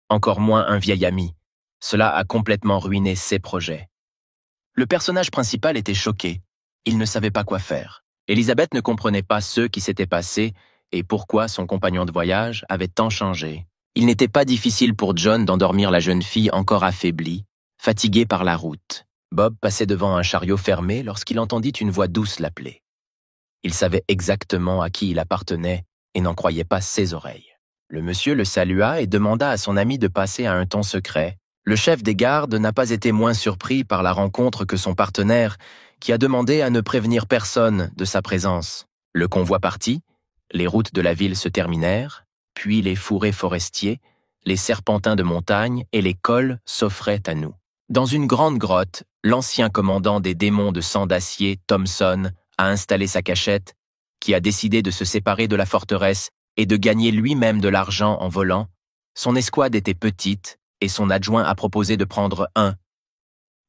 encore moins un vieil ami. Cela a complètement ruiné ses projets. Le personnage principal était choqué. Il ne savait pas quoi faire. Elizabeth ne comprenait pas ce qui s'était passé et pourquoi son compagnon de voyage avait tant changé. Il n'était pas difficile pour John d'endormir la jeune fille encore affaiblie, fatiguée par la route. Bob passait devant un chariot fermé lorsqu'il entendit une voix douce l'appeler. Il savait exactement à qui il appartenait et n'en croyait pas ses oreilles. Le monsieur le salua et demanda à son ami de passer à un ton secret. Le chef des gardes n'a pas été moins surpris par la rencontre que son partenaire, qui a demandé à ne prévenir personne de sa présence. Le convoi partit, les routes de la ville se terminèrent, puis les fourrés forestiers, les serpentins de montagne et les cols s'offraient à nous. Dans une grande grotte, l'ancien commandant des démons de sang d'acier, Thompson, a installé sa cachette, qui a décidé de se séparer de la forteresse et de gagner lui-même de l'argent en volant. Son escouade était petite et son adjoint a proposé de prendre un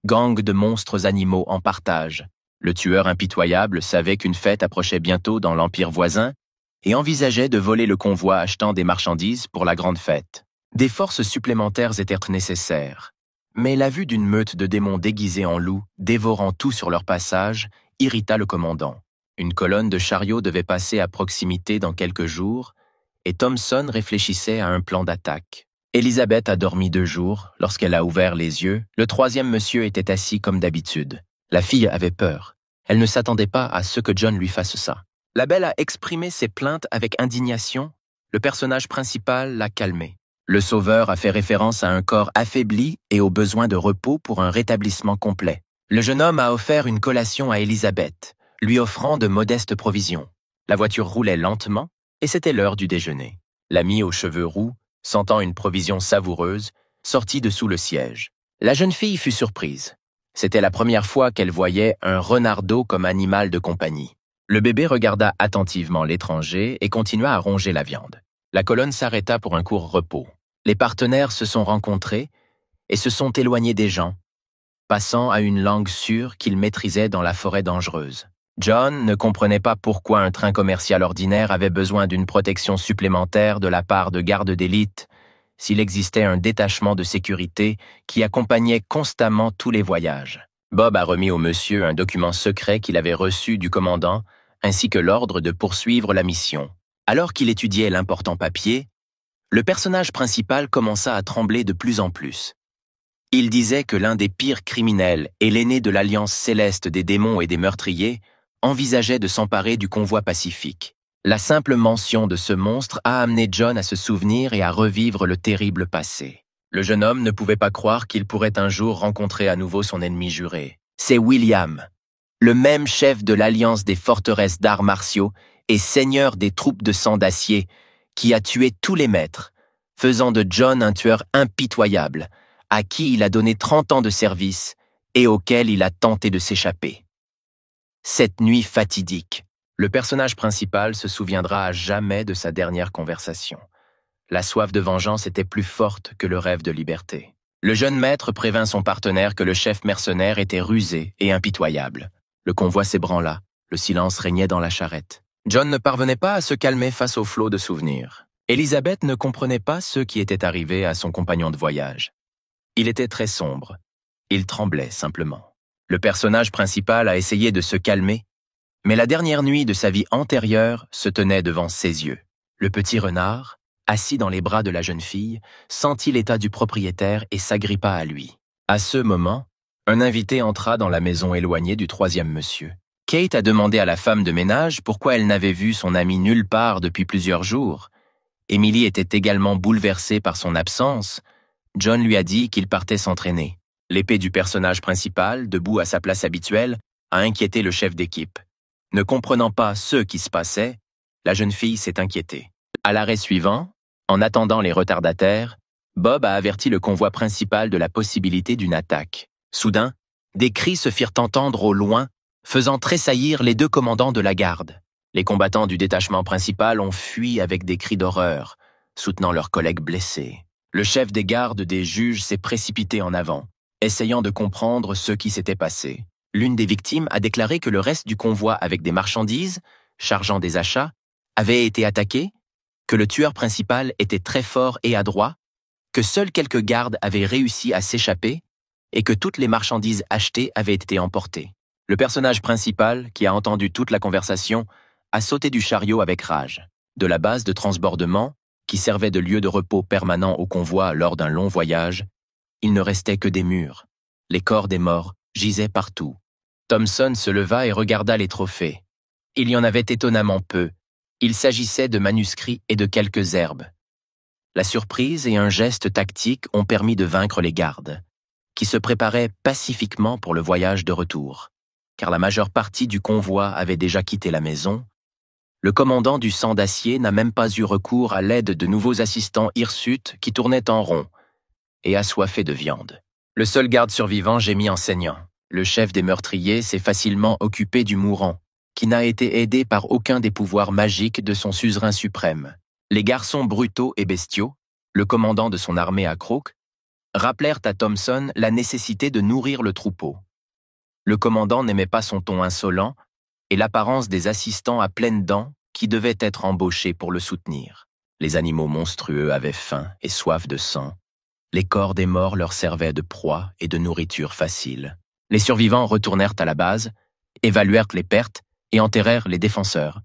gang de monstres animaux en partage. Le tueur impitoyable savait qu'une fête approchait bientôt dans l'empire voisin et envisageait de voler le convoi achetant des marchandises pour la grande fête. Des forces supplémentaires étaient nécessaires, mais la vue d'une meute de démons déguisés en loups, dévorant tout sur leur passage, irrita le commandant. Une colonne de chariots devait passer à proximité dans quelques jours, et Thompson réfléchissait à un plan d'attaque. Elizabeth a dormi 2 jours. Lorsqu'elle a ouvert les yeux, le troisième monsieur était assis comme d'habitude. La fille avait peur. Elle ne s'attendait pas à ce que John lui fasse ça. La belle a exprimé ses plaintes avec indignation. Le personnage principal l'a calmée. Le sauveur a fait référence à un corps affaibli et au besoin de repos pour un rétablissement complet. Le jeune homme a offert une collation à Elizabeth, lui offrant de modestes provisions. La voiture roulait lentement et c'était l'heure du déjeuner. L'ami aux cheveux roux, sentant une provision savoureuse, sortit de sous le siège. La jeune fille fut surprise. C'était la première fois qu'elle voyait un renardeau comme animal de compagnie. Le bébé regarda attentivement l'étranger et continua à ronger la viande. La colonne s'arrêta pour un court repos. Les partenaires se sont rencontrés et se sont éloignés des gens, passant à une langue sûre qu'ils maîtrisaient dans la forêt dangereuse. John ne comprenait pas pourquoi un train commercial ordinaire avait besoin d'une protection supplémentaire de la part de gardes d'élite s'il existait un détachement de sécurité qui accompagnait constamment tous les voyages. Bob a remis au monsieur un document secret qu'il avait reçu du commandant ainsi que l'ordre de poursuivre la mission. Alors qu'il étudiait l'important papier, le personnage principal commença à trembler de plus en plus. Il disait que l'un des pires criminels et l'aîné de l'alliance céleste des démons et des meurtriers envisageait de s'emparer du convoi pacifique. La simple mention de ce monstre a amené John à se souvenir et à revivre le terrible passé. Le jeune homme ne pouvait pas croire qu'il pourrait un jour rencontrer à nouveau son ennemi juré. C'est William, le même chef de l'Alliance des forteresses d'arts martiaux et seigneur des troupes de sang d'acier, qui a tué tous les maîtres, faisant de John un tueur impitoyable, à qui il a donné 30 ans de service et auquel il a tenté de s'échapper. Cette nuit fatidique, le personnage principal se souviendra à jamais de sa dernière conversation. La soif de vengeance était plus forte que le rêve de liberté. Le jeune maître prévint son partenaire que le chef mercenaire était rusé et impitoyable. Le convoi s'ébranla, le silence régnait dans la charrette. John ne parvenait pas à se calmer face au flot de souvenirs. Elisabeth ne comprenait pas ce qui était arrivé à son compagnon de voyage. Il était très sombre. Il tremblait simplement. Le personnage principal a essayé de se calmer, mais la dernière nuit de sa vie antérieure se tenait devant ses yeux. Le petit renard, assis dans les bras de la jeune fille, sentit l'état du propriétaire et s'agrippa à lui. À ce moment, un invité entra dans la maison éloignée du troisième monsieur. Kate a demandé à la femme de ménage pourquoi elle n'avait vu son ami nulle part depuis plusieurs jours. Emily était également bouleversée par son absence. John lui a dit qu'il partait s'entraîner. L'épée du personnage principal, debout à sa place habituelle, a inquiété le chef d'équipe. Ne comprenant pas ce qui se passait, la jeune fille s'est inquiétée. À l'arrêt suivant, en attendant les retardataires, Bob a averti le convoi principal de la possibilité d'une attaque. Soudain, des cris se firent entendre au loin, faisant tressaillir les deux commandants de la garde. Les combattants du détachement principal ont fui avec des cris d'horreur, soutenant leurs collègues blessés. Le chef des gardes des juges s'est précipité en avant, essayant de comprendre ce qui s'était passé. L'une des victimes a déclaré que le reste du convoi avec des marchandises, chargeant des achats, avait été attaqué, que le tueur principal était très fort et adroit, que seuls quelques gardes avaient réussi à s'échapper et que toutes les marchandises achetées avaient été emportées. Le personnage principal, qui a entendu toute la conversation, a sauté du chariot avec rage. De la base de transbordement, qui servait de lieu de repos permanent au convoi lors d'un long voyage, il ne restait que des murs. Les corps des morts gisaient partout. Thompson se leva et regarda les trophées. Il y en avait étonnamment peu. Il s'agissait de manuscrits et de quelques herbes. La surprise et un geste tactique ont permis de vaincre les gardes, qui se préparaient pacifiquement pour le voyage de retour. Car la majeure partie du convoi avait déjà quitté la maison, le commandant du sang d'acier n'a même pas eu recours à l'aide de nouveaux assistants hirsutes qui tournaient en rond et assoiffés de viande. Le seul garde survivant gémit en saignant. Le chef des meurtriers s'est facilement occupé du mourant, qui n'a été aidé par aucun des pouvoirs magiques de son suzerain suprême. Les garçons brutaux et bestiaux, le commandant de son armée à Crook, rappelèrent à Thompson la nécessité de nourrir le troupeau. Le commandant n'aimait pas son ton insolent et l'apparence des assistants à pleines dents qui devaient être embauchés pour le soutenir. Les animaux monstrueux avaient faim et soif de sang. Les corps des morts leur servaient de proie et de nourriture facile. Les survivants retournèrent à la base, évaluèrent les pertes et enterrèrent les défenseurs.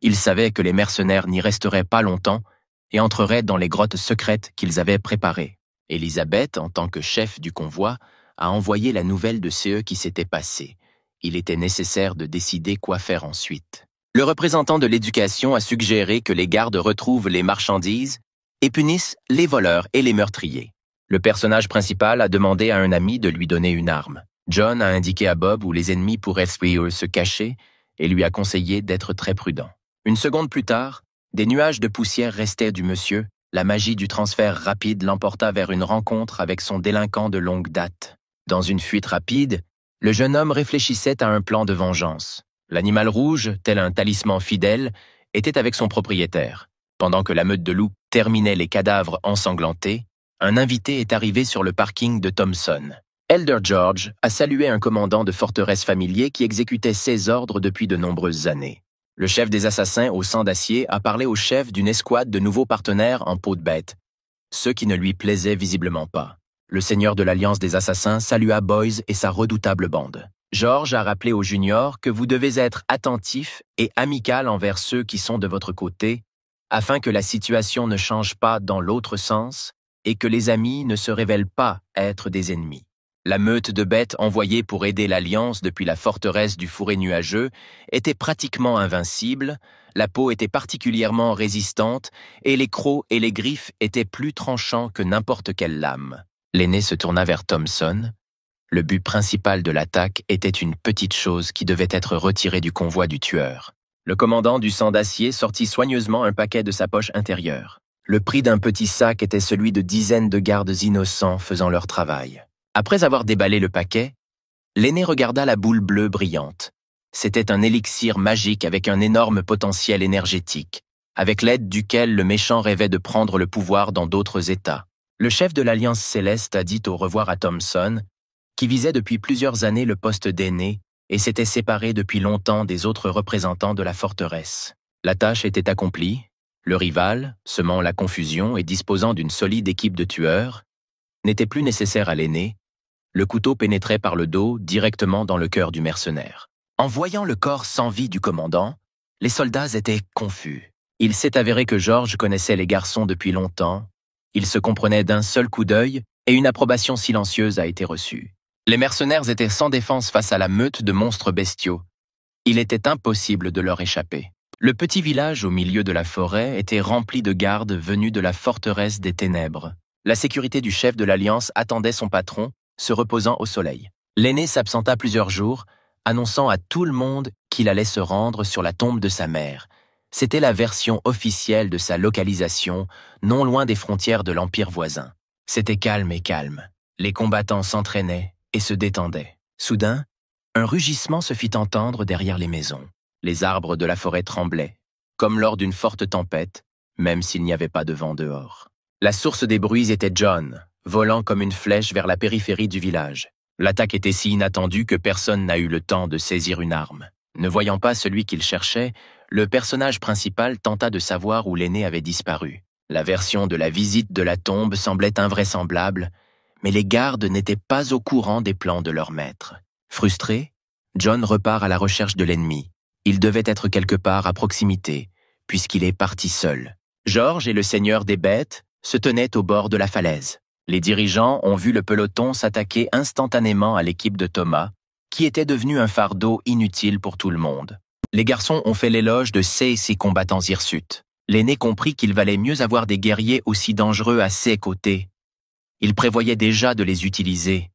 Ils savaient que les mercenaires n'y resteraient pas longtemps et entreraient dans les grottes secrètes qu'ils avaient préparées. Elisabeth, en tant que chef du convoi, a envoyé la nouvelle de ce qui s'était passé. Il était nécessaire de décider quoi faire ensuite. Le représentant de l'éducation a suggéré que les gardes retrouvent les marchandises et punissent les voleurs et les meurtriers. Le personnage principal a demandé à un ami de lui donner une arme. John a indiqué à Bob où les ennemis pourraient se cacher et lui a conseillé d'être très prudent. Une seconde plus tard, des nuages de poussière restaient du monsieur. La magie du transfert rapide l'emporta vers une rencontre avec son délinquant de longue date. Dans une fuite rapide, le jeune homme réfléchissait à un plan de vengeance. L'animal rouge, tel un talisman fidèle, était avec son propriétaire. Pendant que la meute de loups terminait les cadavres ensanglantés, un invité est arrivé sur le parking de Thompson. Elder George a salué un commandant de forteresse familier qui exécutait ses ordres depuis de nombreuses années. Le chef des assassins au sang d'acier a parlé au chef d'une escouade de nouveaux partenaires en peau de bête, ce qui ne lui plaisait visiblement pas. Le seigneur de l'Alliance des assassins salua Boys et sa redoutable bande. George a rappelé aux juniors que vous devez être attentif et amical envers ceux qui sont de votre côté, afin que la situation ne change pas dans l'autre sens et que les amis ne se révèlent pas être des ennemis. La meute de bêtes envoyée pour aider l'Alliance depuis la forteresse du fourré nuageux était pratiquement invincible, la peau était particulièrement résistante et les crocs et les griffes étaient plus tranchants que n'importe quelle lame. L'aîné se tourna vers Thompson. Le but principal de l'attaque était une petite chose qui devait être retirée du convoi du tueur. Le commandant du sang d'acier sortit soigneusement un paquet de sa poche intérieure. Le prix d'un petit sac était celui de dizaines de gardes innocents faisant leur travail. Après avoir déballé le paquet, l'aîné regarda la boule bleue brillante. C'était un élixir magique avec un énorme potentiel énergétique, avec l'aide duquel le méchant rêvait de prendre le pouvoir dans d'autres États. Le chef de l'Alliance Céleste a dit au revoir à Thompson, qui visait depuis plusieurs années le poste d'aîné et s'était séparé depuis longtemps des autres représentants de la forteresse. La tâche était accomplie, le rival, semant la confusion et disposant d'une solide équipe de tueurs, n'était plus nécessaire à l'aîné. Le couteau pénétrait par le dos directement dans le cœur du mercenaire. En voyant le corps sans vie du commandant, les soldats étaient confus. Il s'est avéré que George connaissait les garçons depuis longtemps. Ils se comprenaient d'un seul coup d'œil et une approbation silencieuse a été reçue. Les mercenaires étaient sans défense face à la meute de monstres bestiaux. Il était impossible de leur échapper. Le petit village au milieu de la forêt était rempli de gardes venus de la forteresse des ténèbres. La sécurité du chef de l'Alliance attendait son patron, se reposant au soleil. L'aîné s'absenta plusieurs jours, annonçant à tout le monde qu'il allait se rendre sur la tombe de sa mère. C'était la version officielle de sa localisation, non loin des frontières de l'Empire voisin. C'était calme et calme. Les combattants s'entraînaient et se détendaient. Soudain, un rugissement se fit entendre derrière les maisons. Les arbres de la forêt tremblaient, comme lors d'une forte tempête, même s'il n'y avait pas de vent dehors. La source des bruits était John, volant comme une flèche vers la périphérie du village. L'attaque était si inattendue que personne n'a eu le temps de saisir une arme. Ne voyant pas celui qu'il cherchait, le personnage principal tenta de savoir où l'aîné avait disparu. La version de la visite de la tombe semblait invraisemblable, mais les gardes n'étaient pas au courant des plans de leur maître. Frustré, John repart à la recherche de l'ennemi. Il devait être quelque part à proximité, puisqu'il est parti seul. George et le seigneur des bêtes se tenaient au bord de la falaise. Les dirigeants ont vu le peloton s'attaquer instantanément à l'équipe de Thomas, qui était devenue un fardeau inutile pour tout le monde. Les garçons ont fait l'éloge de ces combattants hirsutes. L'aîné comprit qu'il valait mieux avoir des guerriers aussi dangereux à ses côtés. Il prévoyait déjà de les utiliser.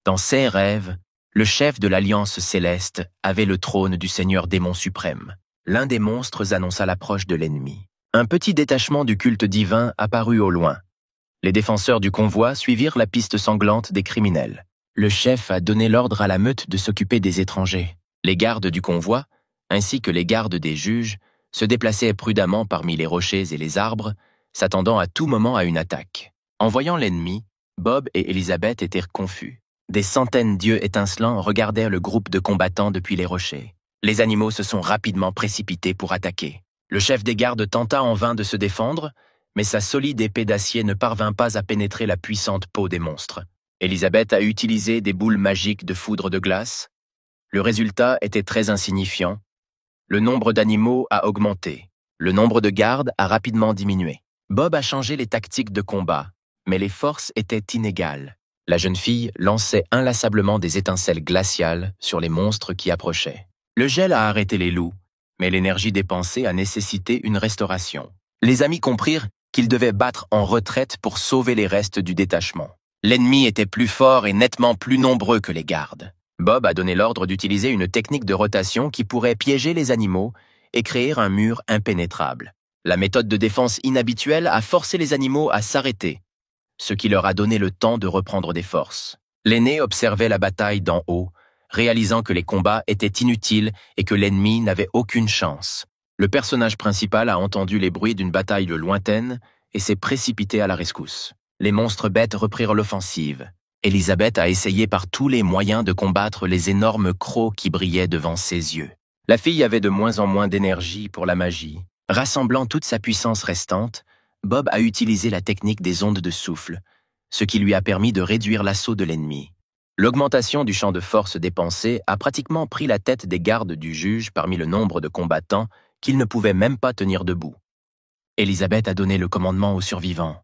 Dans ses rêves, le chef de l'Alliance Céleste avait le trône du Seigneur démon suprême. L'un des monstres annonça l'approche de l'ennemi. Un petit détachement du culte divin apparut au loin. Les défenseurs du convoi suivirent la piste sanglante des criminels. Le chef a donné l'ordre à la meute de s'occuper des étrangers. Les gardes du convoi, ainsi que les gardes des juges, se déplaçaient prudemment parmi les rochers et les arbres, s'attendant à tout moment à une attaque. En voyant l'ennemi, Bob et Elizabeth étaient confus. Des centaines d'yeux étincelants regardèrent le groupe de combattants depuis les rochers. Les animaux se sont rapidement précipités pour attaquer. Le chef des gardes tenta en vain de se défendre, mais sa solide épée d'acier ne parvint pas à pénétrer la puissante peau des monstres. Elizabeth a utilisé des boules magiques de foudre de glace. Le résultat était très insignifiant. Le nombre d'animaux a augmenté. Le nombre de gardes a rapidement diminué. Bob a changé les tactiques de combat, mais les forces étaient inégales. La jeune fille lançait inlassablement des étincelles glaciales sur les monstres qui approchaient. Le gel a arrêté les loups, mais l'énergie dépensée a nécessité une restauration. Les amis comprirent qu'ils devaient battre en retraite pour sauver les restes du détachement. L'ennemi était plus fort et nettement plus nombreux que les gardes. Bob a donné l'ordre d'utiliser une technique de rotation qui pourrait piéger les animaux et créer un mur impénétrable. La méthode de défense inhabituelle a forcé les animaux à s'arrêter, ce qui leur a donné le temps de reprendre des forces. L'aîné observait la bataille d'en haut, réalisant que les combats étaient inutiles et que l'ennemi n'avait aucune chance. Le personnage principal a entendu les bruits d'une bataille lointaine et s'est précipité à la rescousse. Les monstres bêtes reprirent l'offensive. Elizabeth a essayé par tous les moyens de combattre les énormes crocs qui brillaient devant ses yeux. La fille avait de moins en moins d'énergie pour la magie. Rassemblant toute sa puissance restante, Bob a utilisé la technique des ondes de souffle, ce qui lui a permis de réduire l'assaut de l'ennemi. L'augmentation du champ de force dépensé a pratiquement pris la tête des gardes du juge parmi le nombre de combattants qu'ils ne pouvaient même pas tenir debout. Élisabeth a donné le commandement aux survivants.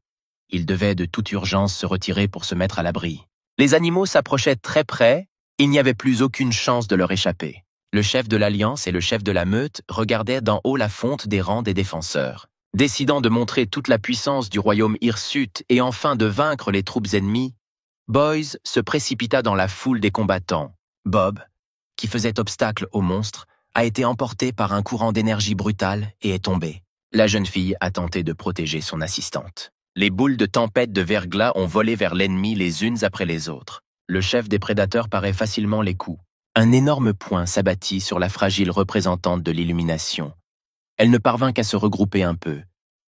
Ils devaient de toute urgence se retirer pour se mettre à l'abri. Les animaux s'approchaient très près, il n'y avait plus aucune chance de leur échapper. Le chef de l'Alliance et le chef de la meute regardaient d'en haut la fonte des rangs des défenseurs. Décidant de montrer toute la puissance du royaume hirsute et enfin de vaincre les troupes ennemies, Boys se précipita dans la foule des combattants. Bob, qui faisait obstacle au monstre, a été emporté par un courant d'énergie brutale et est tombé. La jeune fille a tenté de protéger son assistante. Les boules de tempête de verglas ont volé vers l'ennemi les unes après les autres. Le chef des prédateurs parait facilement les coups. Un énorme poing s'abattit sur la fragile représentante de l'illumination. Elle ne parvint qu'à se regrouper un peu,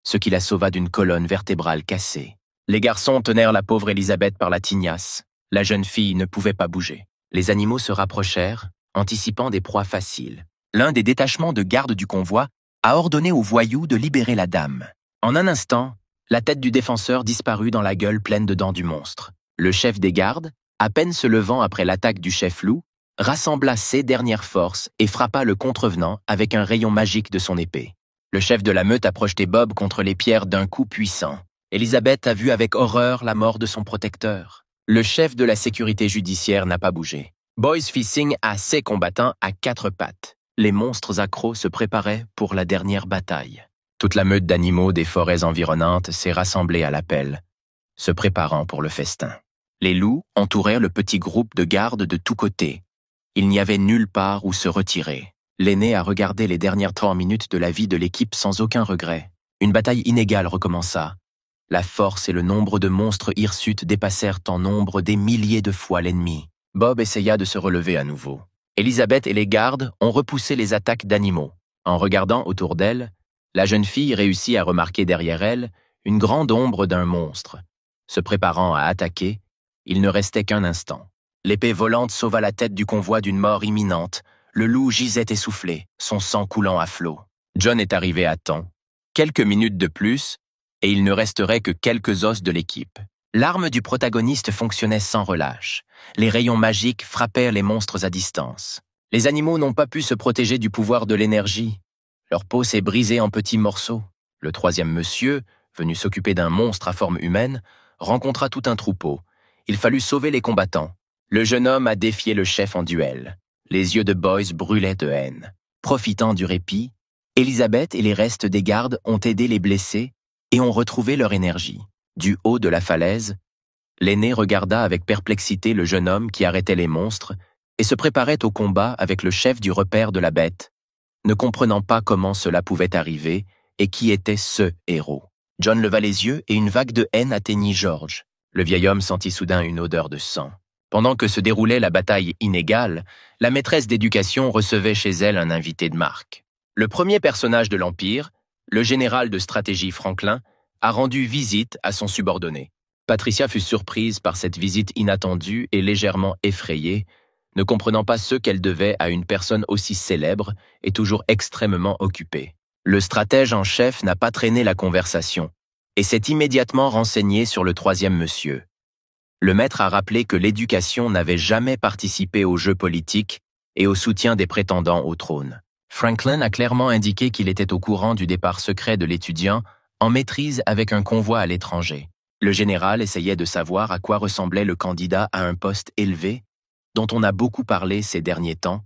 ce qui la sauva d'une colonne vertébrale cassée. Les garçons tenèrent la pauvre Élisabeth par la tignasse. La jeune fille ne pouvait pas bouger. Les animaux se rapprochèrent, anticipant des proies faciles. L'un des détachements de garde du convoi a ordonné aux voyous de libérer la dame. En un instant, la tête du défenseur disparut dans la gueule pleine de dents du monstre. Le chef des gardes, à peine se levant après l'attaque du chef-loup, rassembla ses dernières forces et frappa le contrevenant avec un rayon magique de son épée. Le chef de la meute a projeté Bob contre les pierres d'un coup puissant. Élisabeth a vu avec horreur la mort de son protecteur. Le chef de la sécurité judiciaire n'a pas bougé. Boys fit signe à ses combattants à quatre pattes. Les monstres accros se préparaient pour la dernière bataille. Toute la meute d'animaux des forêts environnantes s'est rassemblée à l'appel, se préparant pour le festin. Les loups entourèrent le petit groupe de gardes de tous côtés. Il n'y avait nulle part où se retirer. L'aîné a regardé les dernières 30 minutes de la vie de l'équipe sans aucun regret. Une bataille inégale recommença. La force et le nombre de monstres hirsutes dépassèrent en nombre des milliers de fois l'ennemi. Bob essaya de se relever à nouveau. Élisabeth et les gardes ont repoussé les attaques d'animaux. En regardant autour d'elle, la jeune fille réussit à remarquer derrière elle une grande ombre d'un monstre. Se préparant à attaquer, il ne restait qu'un instant. L'épée volante sauva la tête du convoi d'une mort imminente. Le loup gisait essoufflé, son sang coulant à flots. John est arrivé à temps. Quelques minutes de plus, et il ne resterait que quelques os de l'équipe. L'arme du protagoniste fonctionnait sans relâche. Les rayons magiques frappèrent les monstres à distance. Les animaux n'ont pas pu se protéger du pouvoir de l'énergie. Leur peau s'est brisée en petits morceaux. Le troisième monsieur, venu s'occuper d'un monstre à forme humaine, rencontra tout un troupeau. Il fallut sauver les combattants. Le jeune homme a défié le chef en duel. Les yeux de Boys brûlaient de haine. Profitant du répit, Élisabeth et les restes des gardes ont aidé les blessés et ont retrouvé leur énergie. Du haut de la falaise, l'aîné regarda avec perplexité le jeune homme qui arrêtait les monstres et se préparait au combat avec le chef du repère de la bête, ne comprenant pas comment cela pouvait arriver et qui était ce héros. John leva les yeux et une vague de haine atteignit George. Le vieil homme sentit soudain une odeur de sang. Pendant que se déroulait la bataille inégale, la maîtresse d'éducation recevait chez elle un invité de marque. Le premier personnage de l'Empire, le général de stratégie Franklin, a rendu visite à son subordonné. Patricia fut surprise par cette visite inattendue et légèrement effrayée, ne comprenant pas ce qu'elle devait à une personne aussi célèbre et toujours extrêmement occupée. Le stratège en chef n'a pas traîné la conversation et s'est immédiatement renseigné sur le troisième monsieur. Le maître a rappelé que l'éducation n'avait jamais participé aux jeux politiques et au soutien des prétendants au trône. Franklin a clairement indiqué qu'il était au courant du départ secret de l'étudiant en maîtrise avec un convoi à l'étranger. Le général essayait de savoir à quoi ressemblait le candidat à un poste élevé, dont on a beaucoup parlé ces derniers temps,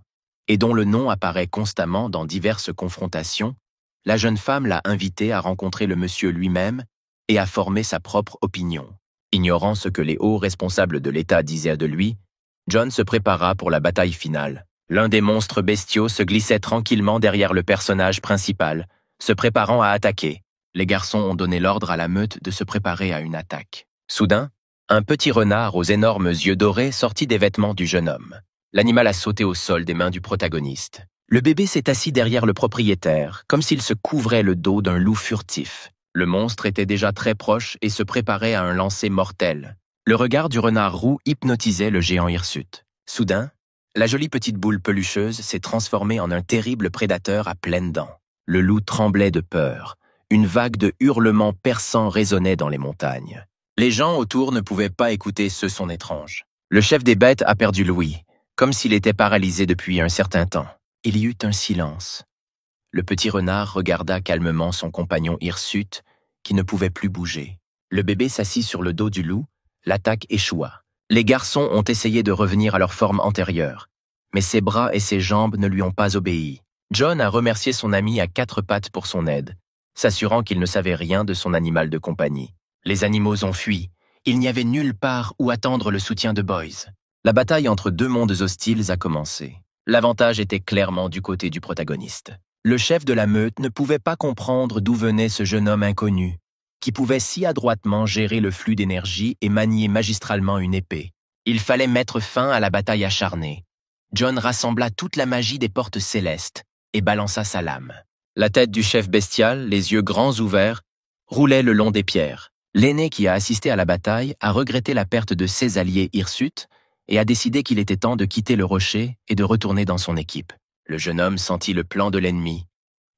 et dont le nom apparaît constamment dans diverses confrontations. La jeune femme l'a invité à rencontrer le monsieur lui-même et à former sa propre opinion. Ignorant ce que les hauts responsables de l'État disaient de lui, John se prépara pour la bataille finale. L'un des monstres bestiaux se glissait tranquillement derrière le personnage principal, se préparant à attaquer. Les garçons ont donné l'ordre à la meute de se préparer à une attaque. Soudain, un petit renard aux énormes yeux dorés sortit des vêtements du jeune homme. L'animal a sauté au sol des mains du protagoniste. Le bébé s'est assis derrière le propriétaire, comme s'il se couvrait le dos d'un loup furtif. Le monstre était déjà très proche et se préparait à un lancer mortel. Le regard du renard roux hypnotisait le géant hirsute. Soudain, la jolie petite boule pelucheuse s'est transformée en un terrible prédateur à pleines dents. Le loup tremblait de peur. Une vague de hurlements perçants résonnait dans les montagnes. Les gens autour ne pouvaient pas écouter ce son étrange. Le chef des bêtes a perdu l'ouïe, comme s'il était paralysé depuis un certain temps. Il y eut un silence. Le petit renard regarda calmement son compagnon hirsute, qui ne pouvait plus bouger. Le bébé s'assit sur le dos du loup, l'attaque échoua. Les garçons ont essayé de revenir à leur forme antérieure, mais ses bras et ses jambes ne lui ont pas obéi. John a remercié son ami à quatre pattes pour son aide, s'assurant qu'il ne savait rien de son animal de compagnie. Les animaux ont fui. Il n'y avait nulle part où attendre le soutien de Boys. La bataille entre deux mondes hostiles a commencé. L'avantage était clairement du côté du protagoniste. Le chef de la meute ne pouvait pas comprendre d'où venait ce jeune homme inconnu, qui pouvait si adroitement gérer le flux d'énergie et manier magistralement une épée. Il fallait mettre fin à la bataille acharnée. John rassembla toute la magie des portes célestes et balança sa lame. La tête du chef bestial, les yeux grands ouverts, roulait le long des pierres. L'aîné qui a assisté à la bataille a regretté la perte de ses alliés hirsutes et a décidé qu'il était temps de quitter le rocher et de retourner dans son équipe. Le jeune homme sentit le plan de l'ennemi.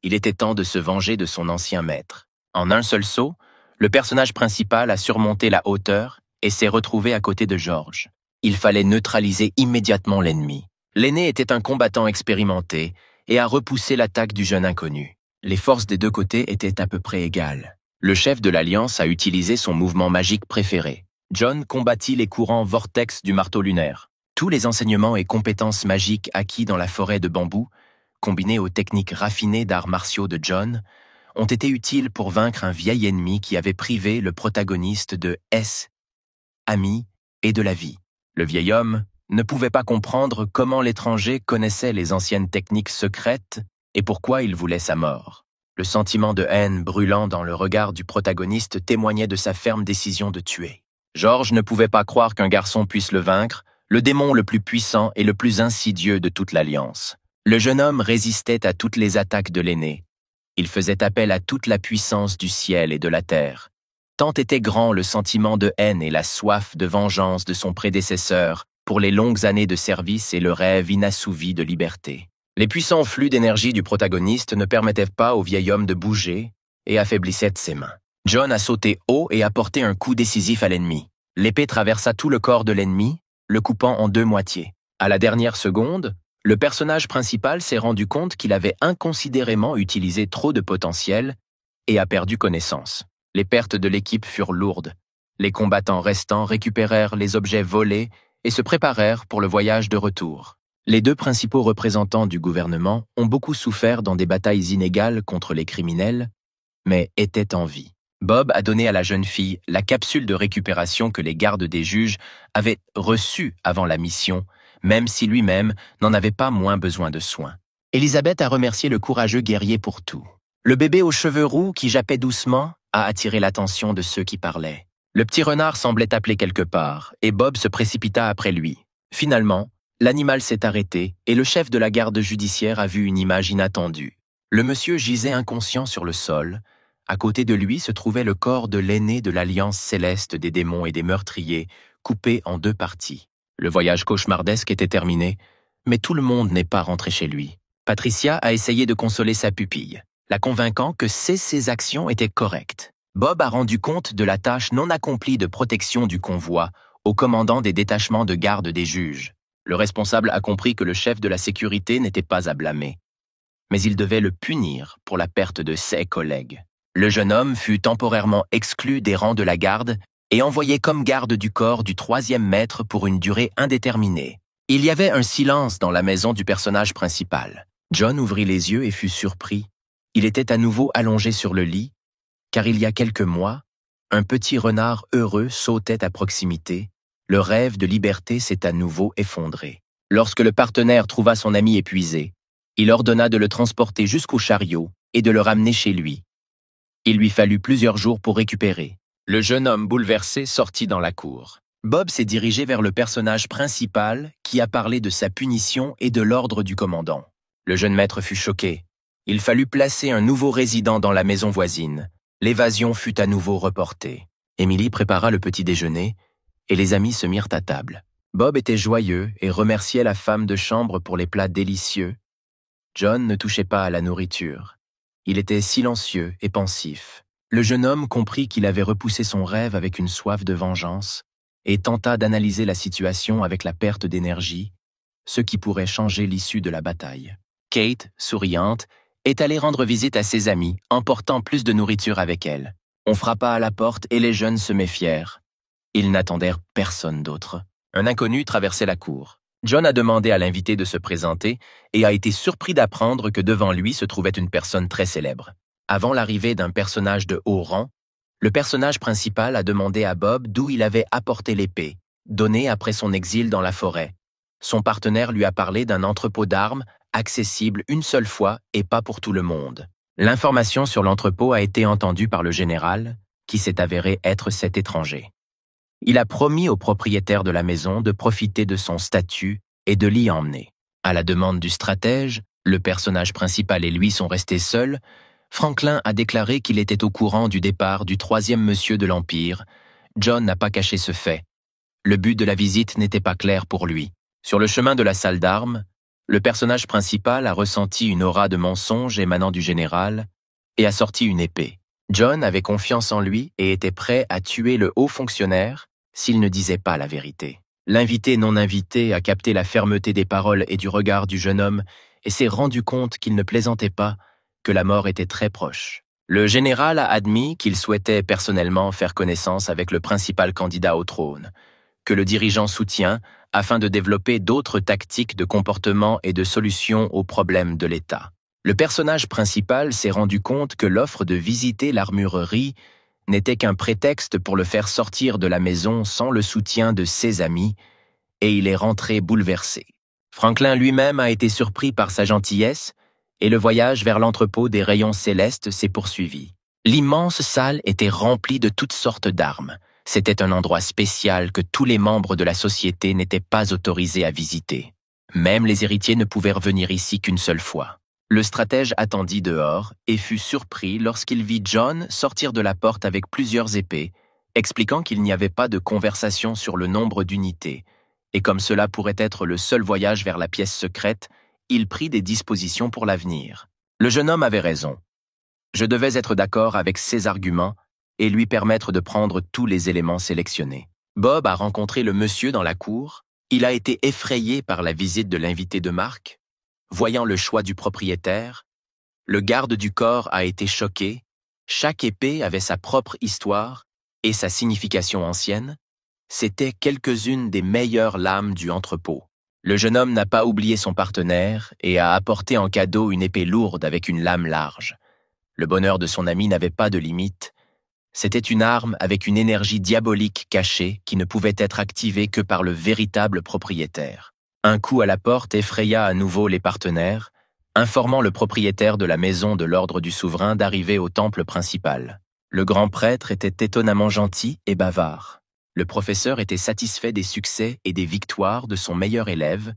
Il était temps de se venger de son ancien maître. En un seul saut, le personnage principal a surmonté la hauteur et s'est retrouvé à côté de George. Il fallait neutraliser immédiatement l'ennemi. L'aîné était un combattant expérimenté et a repoussé l'attaque du jeune inconnu. Les forces des deux côtés étaient à peu près égales. Le chef de l'Alliance a utilisé son mouvement magique préféré. John combattit les courants vortex du marteau lunaire. Tous les enseignements et compétences magiques acquis dans la forêt de bambou, combinés aux techniques raffinées d'arts martiaux de John, ont été utiles pour vaincre un vieil ennemi qui avait privé le protagoniste de ami et de la vie. Le vieil homme ne pouvait pas comprendre comment l'étranger connaissait les anciennes techniques secrètes et pourquoi il voulait sa mort. Le sentiment de haine brûlant dans le regard du protagoniste témoignait de sa ferme décision de tuer. George ne pouvait pas croire qu'un garçon puisse le vaincre, le démon le plus puissant et le plus insidieux de toute l'Alliance. Le jeune homme résistait à toutes les attaques de l'aîné. Il faisait appel à toute la puissance du ciel et de la terre. Tant était grand le sentiment de haine et la soif de vengeance de son prédécesseur pour les longues années de service et le rêve inassouvi de liberté. Les puissants flux d'énergie du protagoniste ne permettaient pas au vieil homme de bouger et affaiblissaient ses mains. John a sauté haut et a porté un coup décisif à l'ennemi. L'épée traversa tout le corps de l'ennemi, le coupant en deux moitiés. À la dernière seconde, le personnage principal s'est rendu compte qu'il avait inconsidérément utilisé trop de potentiel et a perdu connaissance. Les pertes de l'équipe furent lourdes. Les combattants restants récupérèrent les objets volés et se préparèrent pour le voyage de retour. Les deux principaux représentants du gouvernement ont beaucoup souffert dans des batailles inégales contre les criminels, mais étaient en vie. Bob a donné à la jeune fille la capsule de récupération que les gardes des juges avaient reçue avant la mission, même si lui-même n'en avait pas moins besoin de soins. Elisabeth a remercié le courageux guerrier pour tout. Le bébé aux cheveux roux qui jappait doucement a attiré l'attention de ceux qui parlaient. Le petit renard semblait appeler quelque part, et Bob se précipita après lui. Finalement, l'animal s'est arrêté et le chef de la garde judiciaire a vu une image inattendue. Le monsieur gisait inconscient sur le sol. À côté de lui se trouvait le corps de l'aîné de l'Alliance céleste des démons et des meurtriers, coupé en deux parties. Le voyage cauchemardesque était terminé, mais tout le monde n'est pas rentré chez lui. Patricia a essayé de consoler sa pupille, la convainquant que ses actions étaient correctes. Bob a rendu compte de la tâche non accomplie de protection du convoi au commandant des détachements de garde des juges. Le responsable a compris que le chef de la sécurité n'était pas à blâmer, mais il devait le punir pour la perte de ses collègues. Le jeune homme fut temporairement exclu des rangs de la garde et envoyé comme garde du corps du 3e maître pour une durée indéterminée. Il y avait un silence dans la maison du personnage principal. John ouvrit les yeux et fut surpris. Il était à nouveau allongé sur le lit, car il y a quelques mois, un petit renard heureux sautait à proximité. Le rêve de liberté s'est à nouveau effondré. Lorsque le partenaire trouva son ami épuisé, il ordonna de le transporter jusqu'au chariot et de le ramener chez lui. Il lui fallut plusieurs jours pour récupérer. Le jeune homme bouleversé sortit dans la cour. Bob s'est dirigé vers le personnage principal qui a parlé de sa punition et de l'ordre du commandant. Le jeune maître fut choqué. Il fallut placer un nouveau résident dans la maison voisine. L'évasion fut à nouveau reportée. Émilie prépara le petit déjeuner et les amis se mirent à table. Bob était joyeux et remerciait la femme de chambre pour les plats délicieux. John ne touchait pas à la nourriture. Il était silencieux et pensif. Le jeune homme comprit qu'il avait repoussé son rêve avec une soif de vengeance et tenta d'analyser la situation avec la perte d'énergie, ce qui pourrait changer l'issue de la bataille. Kate, souriante, est allée rendre visite à ses amis, emportant plus de nourriture avec elle. On frappa à la porte et les jeunes se méfièrent. Ils n'attendèrent personne d'autre. Un inconnu traversait la cour. John a demandé à l'invité de se présenter et a été surpris d'apprendre que devant lui se trouvait une personne très célèbre. Avant l'arrivée d'un personnage de haut rang, le personnage principal a demandé à Bob d'où il avait apporté l'épée, donnée après son exil dans la forêt. Son partenaire lui a parlé d'un entrepôt d'armes accessible une seule fois et pas pour tout le monde. L'information sur l'entrepôt a été entendue par le général, qui s'est avéré être cet étranger. Il a promis au propriétaire de la maison de profiter de son statut et de l'y emmener. À la demande du stratège, le personnage principal et lui sont restés seuls. Franklin a déclaré qu'il était au courant du départ du troisième monsieur de l'Empire. John n'a pas caché ce fait. Le but de la visite n'était pas clair pour lui. Sur le chemin de la salle d'armes, le personnage principal a ressenti une aura de mensonge émanant du général et a sorti une épée. John avait confiance en lui et était prêt à tuer le haut fonctionnaire s'il ne disait pas la vérité. L'invité non invité a capté la fermeté des paroles et du regard du jeune homme et s'est rendu compte qu'il ne plaisantait pas, que la mort était très proche. Le général a admis qu'il souhaitait personnellement faire connaissance avec le principal candidat au trône, que le dirigeant soutient afin de développer d'autres tactiques de comportement et de solutions aux problèmes de l'État. Le personnage principal s'est rendu compte que l'offre de visiter l'armurerie n'était qu'un prétexte pour le faire sortir de la maison sans le soutien de ses amis, et il est rentré bouleversé. Franklin lui-même a été surpris par sa gentillesse, et le voyage vers l'entrepôt des rayons célestes s'est poursuivi. L'immense salle était remplie de toutes sortes d'armes. C'était un endroit spécial que tous les membres de la société n'étaient pas autorisés à visiter. Même les héritiers ne pouvaient revenir ici qu'une seule fois. Le stratège attendit dehors et fut surpris lorsqu'il vit John sortir de la porte avec plusieurs épées, expliquant qu'il n'y avait pas de conversation sur le nombre d'unités, et comme cela pourrait être le seul voyage vers la pièce secrète, il prit des dispositions pour l'avenir. Le jeune homme avait raison. Je devais être d'accord avec ses arguments et lui permettre de prendre tous les éléments sélectionnés. Bob a rencontré le monsieur dans la cour. Il a été effrayé par la visite de l'invité de marque. Voyant le choix du propriétaire, le garde du corps a été choqué. Chaque épée avait sa propre histoire et sa signification ancienne. C'étaient quelques-unes des meilleures lames du entrepôt. Le jeune homme n'a pas oublié son partenaire et a apporté en cadeau une épée lourde avec une lame large. Le bonheur de son ami n'avait pas de limite. C'était une arme avec une énergie diabolique cachée qui ne pouvait être activée que par le véritable propriétaire. Un coup à la porte effraya à nouveau les partenaires, informant le propriétaire de la maison de l'ordre du souverain d'arriver au temple principal. Le grand prêtre était étonnamment gentil et bavard. Le professeur était satisfait des succès et des victoires de son meilleur élève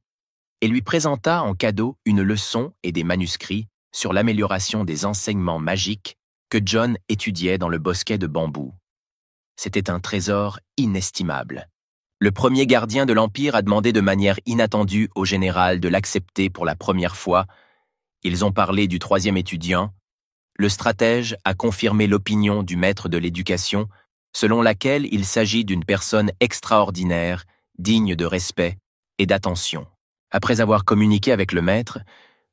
et lui présenta en cadeau une leçon et des manuscrits sur l'amélioration des enseignements magiques que John étudiait dans le bosquet de bambou. C'était un trésor inestimable. Le premier gardien de l'Empire a demandé de manière inattendue au général de l'accepter pour la première fois. Ils ont parlé du troisième étudiant. Le stratège a confirmé l'opinion du maître de l'éducation, selon laquelle il s'agit d'une personne extraordinaire, digne de respect et d'attention. Après avoir communiqué avec le maître,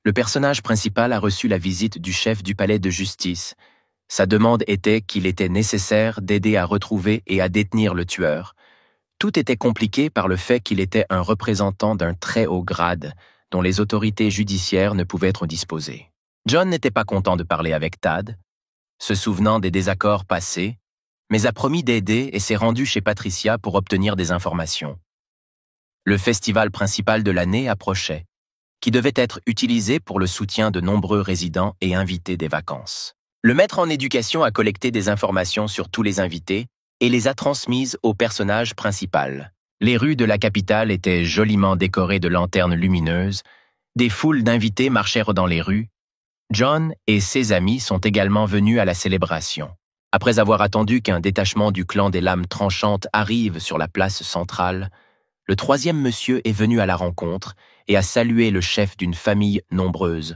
le personnage principal a reçu la visite du chef du palais de justice. Sa demande était qu'il était nécessaire d'aider à retrouver et à détenir le tueur. Tout était compliqué par le fait qu'il était un représentant d'un très haut grade, dont les autorités judiciaires ne pouvaient être disposées. John n'était pas content de parler avec Tad, se souvenant des désaccords passés, mais a promis d'aider et s'est rendu chez Patricia pour obtenir des informations. Le festival principal de l'année approchait, qui devait être utilisé pour le soutien de nombreux résidents et invités des vacances. Le maître en éducation a collecté des informations sur tous les invités et les a transmises au personnage principal. Les rues de la capitale étaient joliment décorées de lanternes lumineuses, des foules d'invités marchèrent dans les rues. John et ses amis sont également venus à la célébration. Après avoir attendu qu'un détachement du clan des lames tranchantes arrive sur la place centrale, le troisième monsieur est venu à la rencontre et a salué le chef d'une famille nombreuse.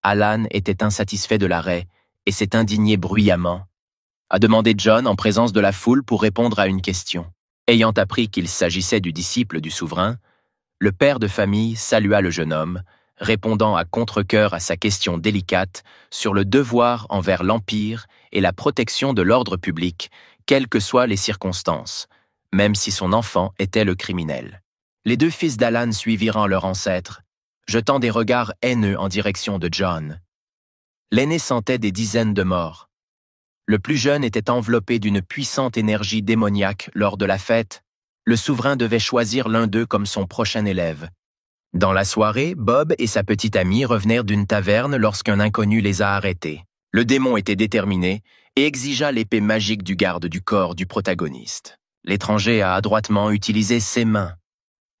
Alan était insatisfait de l'arrêt et s'est indigné bruyamment, a demandé John en présence de la foule pour répondre à une question. Ayant appris qu'il s'agissait du disciple du souverain, le père de famille salua le jeune homme, répondant à contre-cœur à sa question délicate sur le devoir envers l'Empire et la protection de l'ordre public, quelles que soient les circonstances, même si son enfant était le criminel. Les deux fils d'Alan suivirent leur ancêtre, jetant des regards haineux en direction de John. L'aîné sentait des dizaines de morts. Le plus jeune était enveloppé d'une puissante énergie démoniaque lors de la fête. Le souverain devait choisir l'un d'eux comme son prochain élève. Dans la soirée, Bob et sa petite amie revenèrent d'une taverne lorsqu'un inconnu les a arrêtés. Le démon était déterminé et exigea l'épée magique du garde du corps du protagoniste. L'étranger a adroitement utilisé ses mains.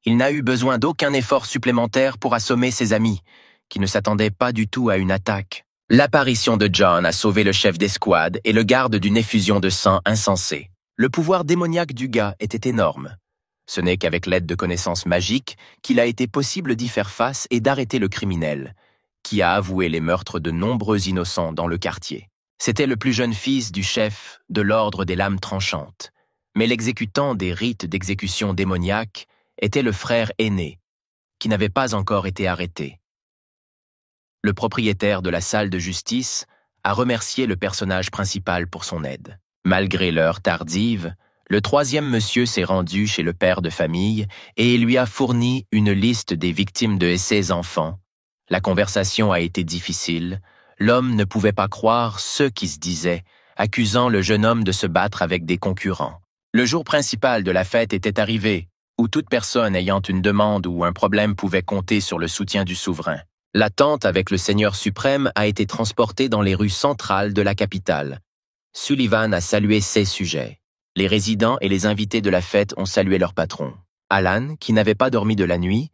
Il n'a eu besoin d'aucun effort supplémentaire pour assommer ses amis, qui ne s'attendaient pas du tout à une attaque. L'apparition de John a sauvé le chef d'escouade et le garde d'une effusion de sang insensée. Le pouvoir démoniaque du gars était énorme. Ce n'est qu'avec l'aide de connaissances magiques qu'il a été possible d'y faire face et d'arrêter le criminel, qui a avoué les meurtres de nombreux innocents dans le quartier. C'était le plus jeune fils du chef de l'ordre des lames tranchantes, mais l'exécutant des rites d'exécution démoniaque était le frère aîné, qui n'avait pas encore été arrêté. Le propriétaire de la salle de justice a remercié le personnage principal pour son aide. Malgré l'heure tardive, le troisième monsieur s'est rendu chez le père de famille et lui a fourni une liste des victimes de ses enfants. La conversation a été difficile. L'homme ne pouvait pas croire ce qui se disait, accusant le jeune homme de se battre avec des concurrents. Le jour principal de la fête était arrivé, où toute personne ayant une demande ou un problème pouvait compter sur le soutien du souverain. La tente avec le Seigneur suprême a été transportée dans les rues centrales de la capitale. Sullivan a salué ses sujets. Les résidents et les invités de la fête ont salué leur patron. Alan, qui n'avait pas dormi de la nuit,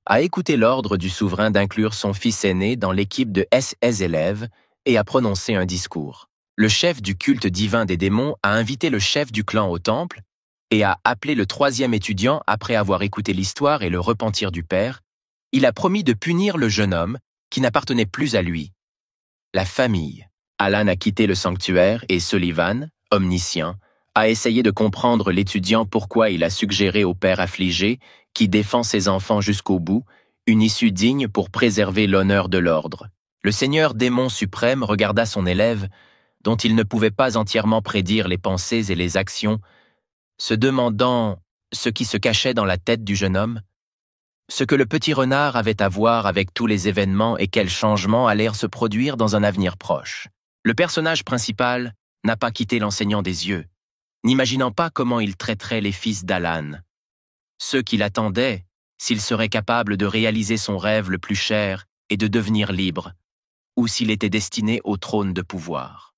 a écouté l'ordre du souverain d'inclure son fils aîné dans l'équipe de ses élèves et a prononcé un discours. Le chef du culte divin des démons a invité le chef du clan au temple et a appelé le troisième étudiant après avoir écouté l'histoire et le repentir du père. Il a promis de punir le jeune homme qui n'appartenait plus à lui. La famille. Alan a quitté le sanctuaire et Sullivan, omniscient, a essayé de comprendre l'étudiant pourquoi il a suggéré au père affligé, qui défend ses enfants jusqu'au bout, une issue digne pour préserver l'honneur de l'ordre. Le seigneur démon suprême regarda son élève, dont il ne pouvait pas entièrement prédire les pensées et les actions, se demandant ce qui se cachait dans la tête du jeune homme, ce que le petit renard avait à voir avec tous les événements et quels changements allèrent se produire dans un avenir proche. Le personnage principal n'a pas quitté l'enseignant des yeux, n'imaginant pas comment il traiterait les fils d'Alan. Ceux qui l'attendaient, s'il serait capable de réaliser son rêve le plus cher et de devenir libre, ou s'il était destiné au trône de pouvoir.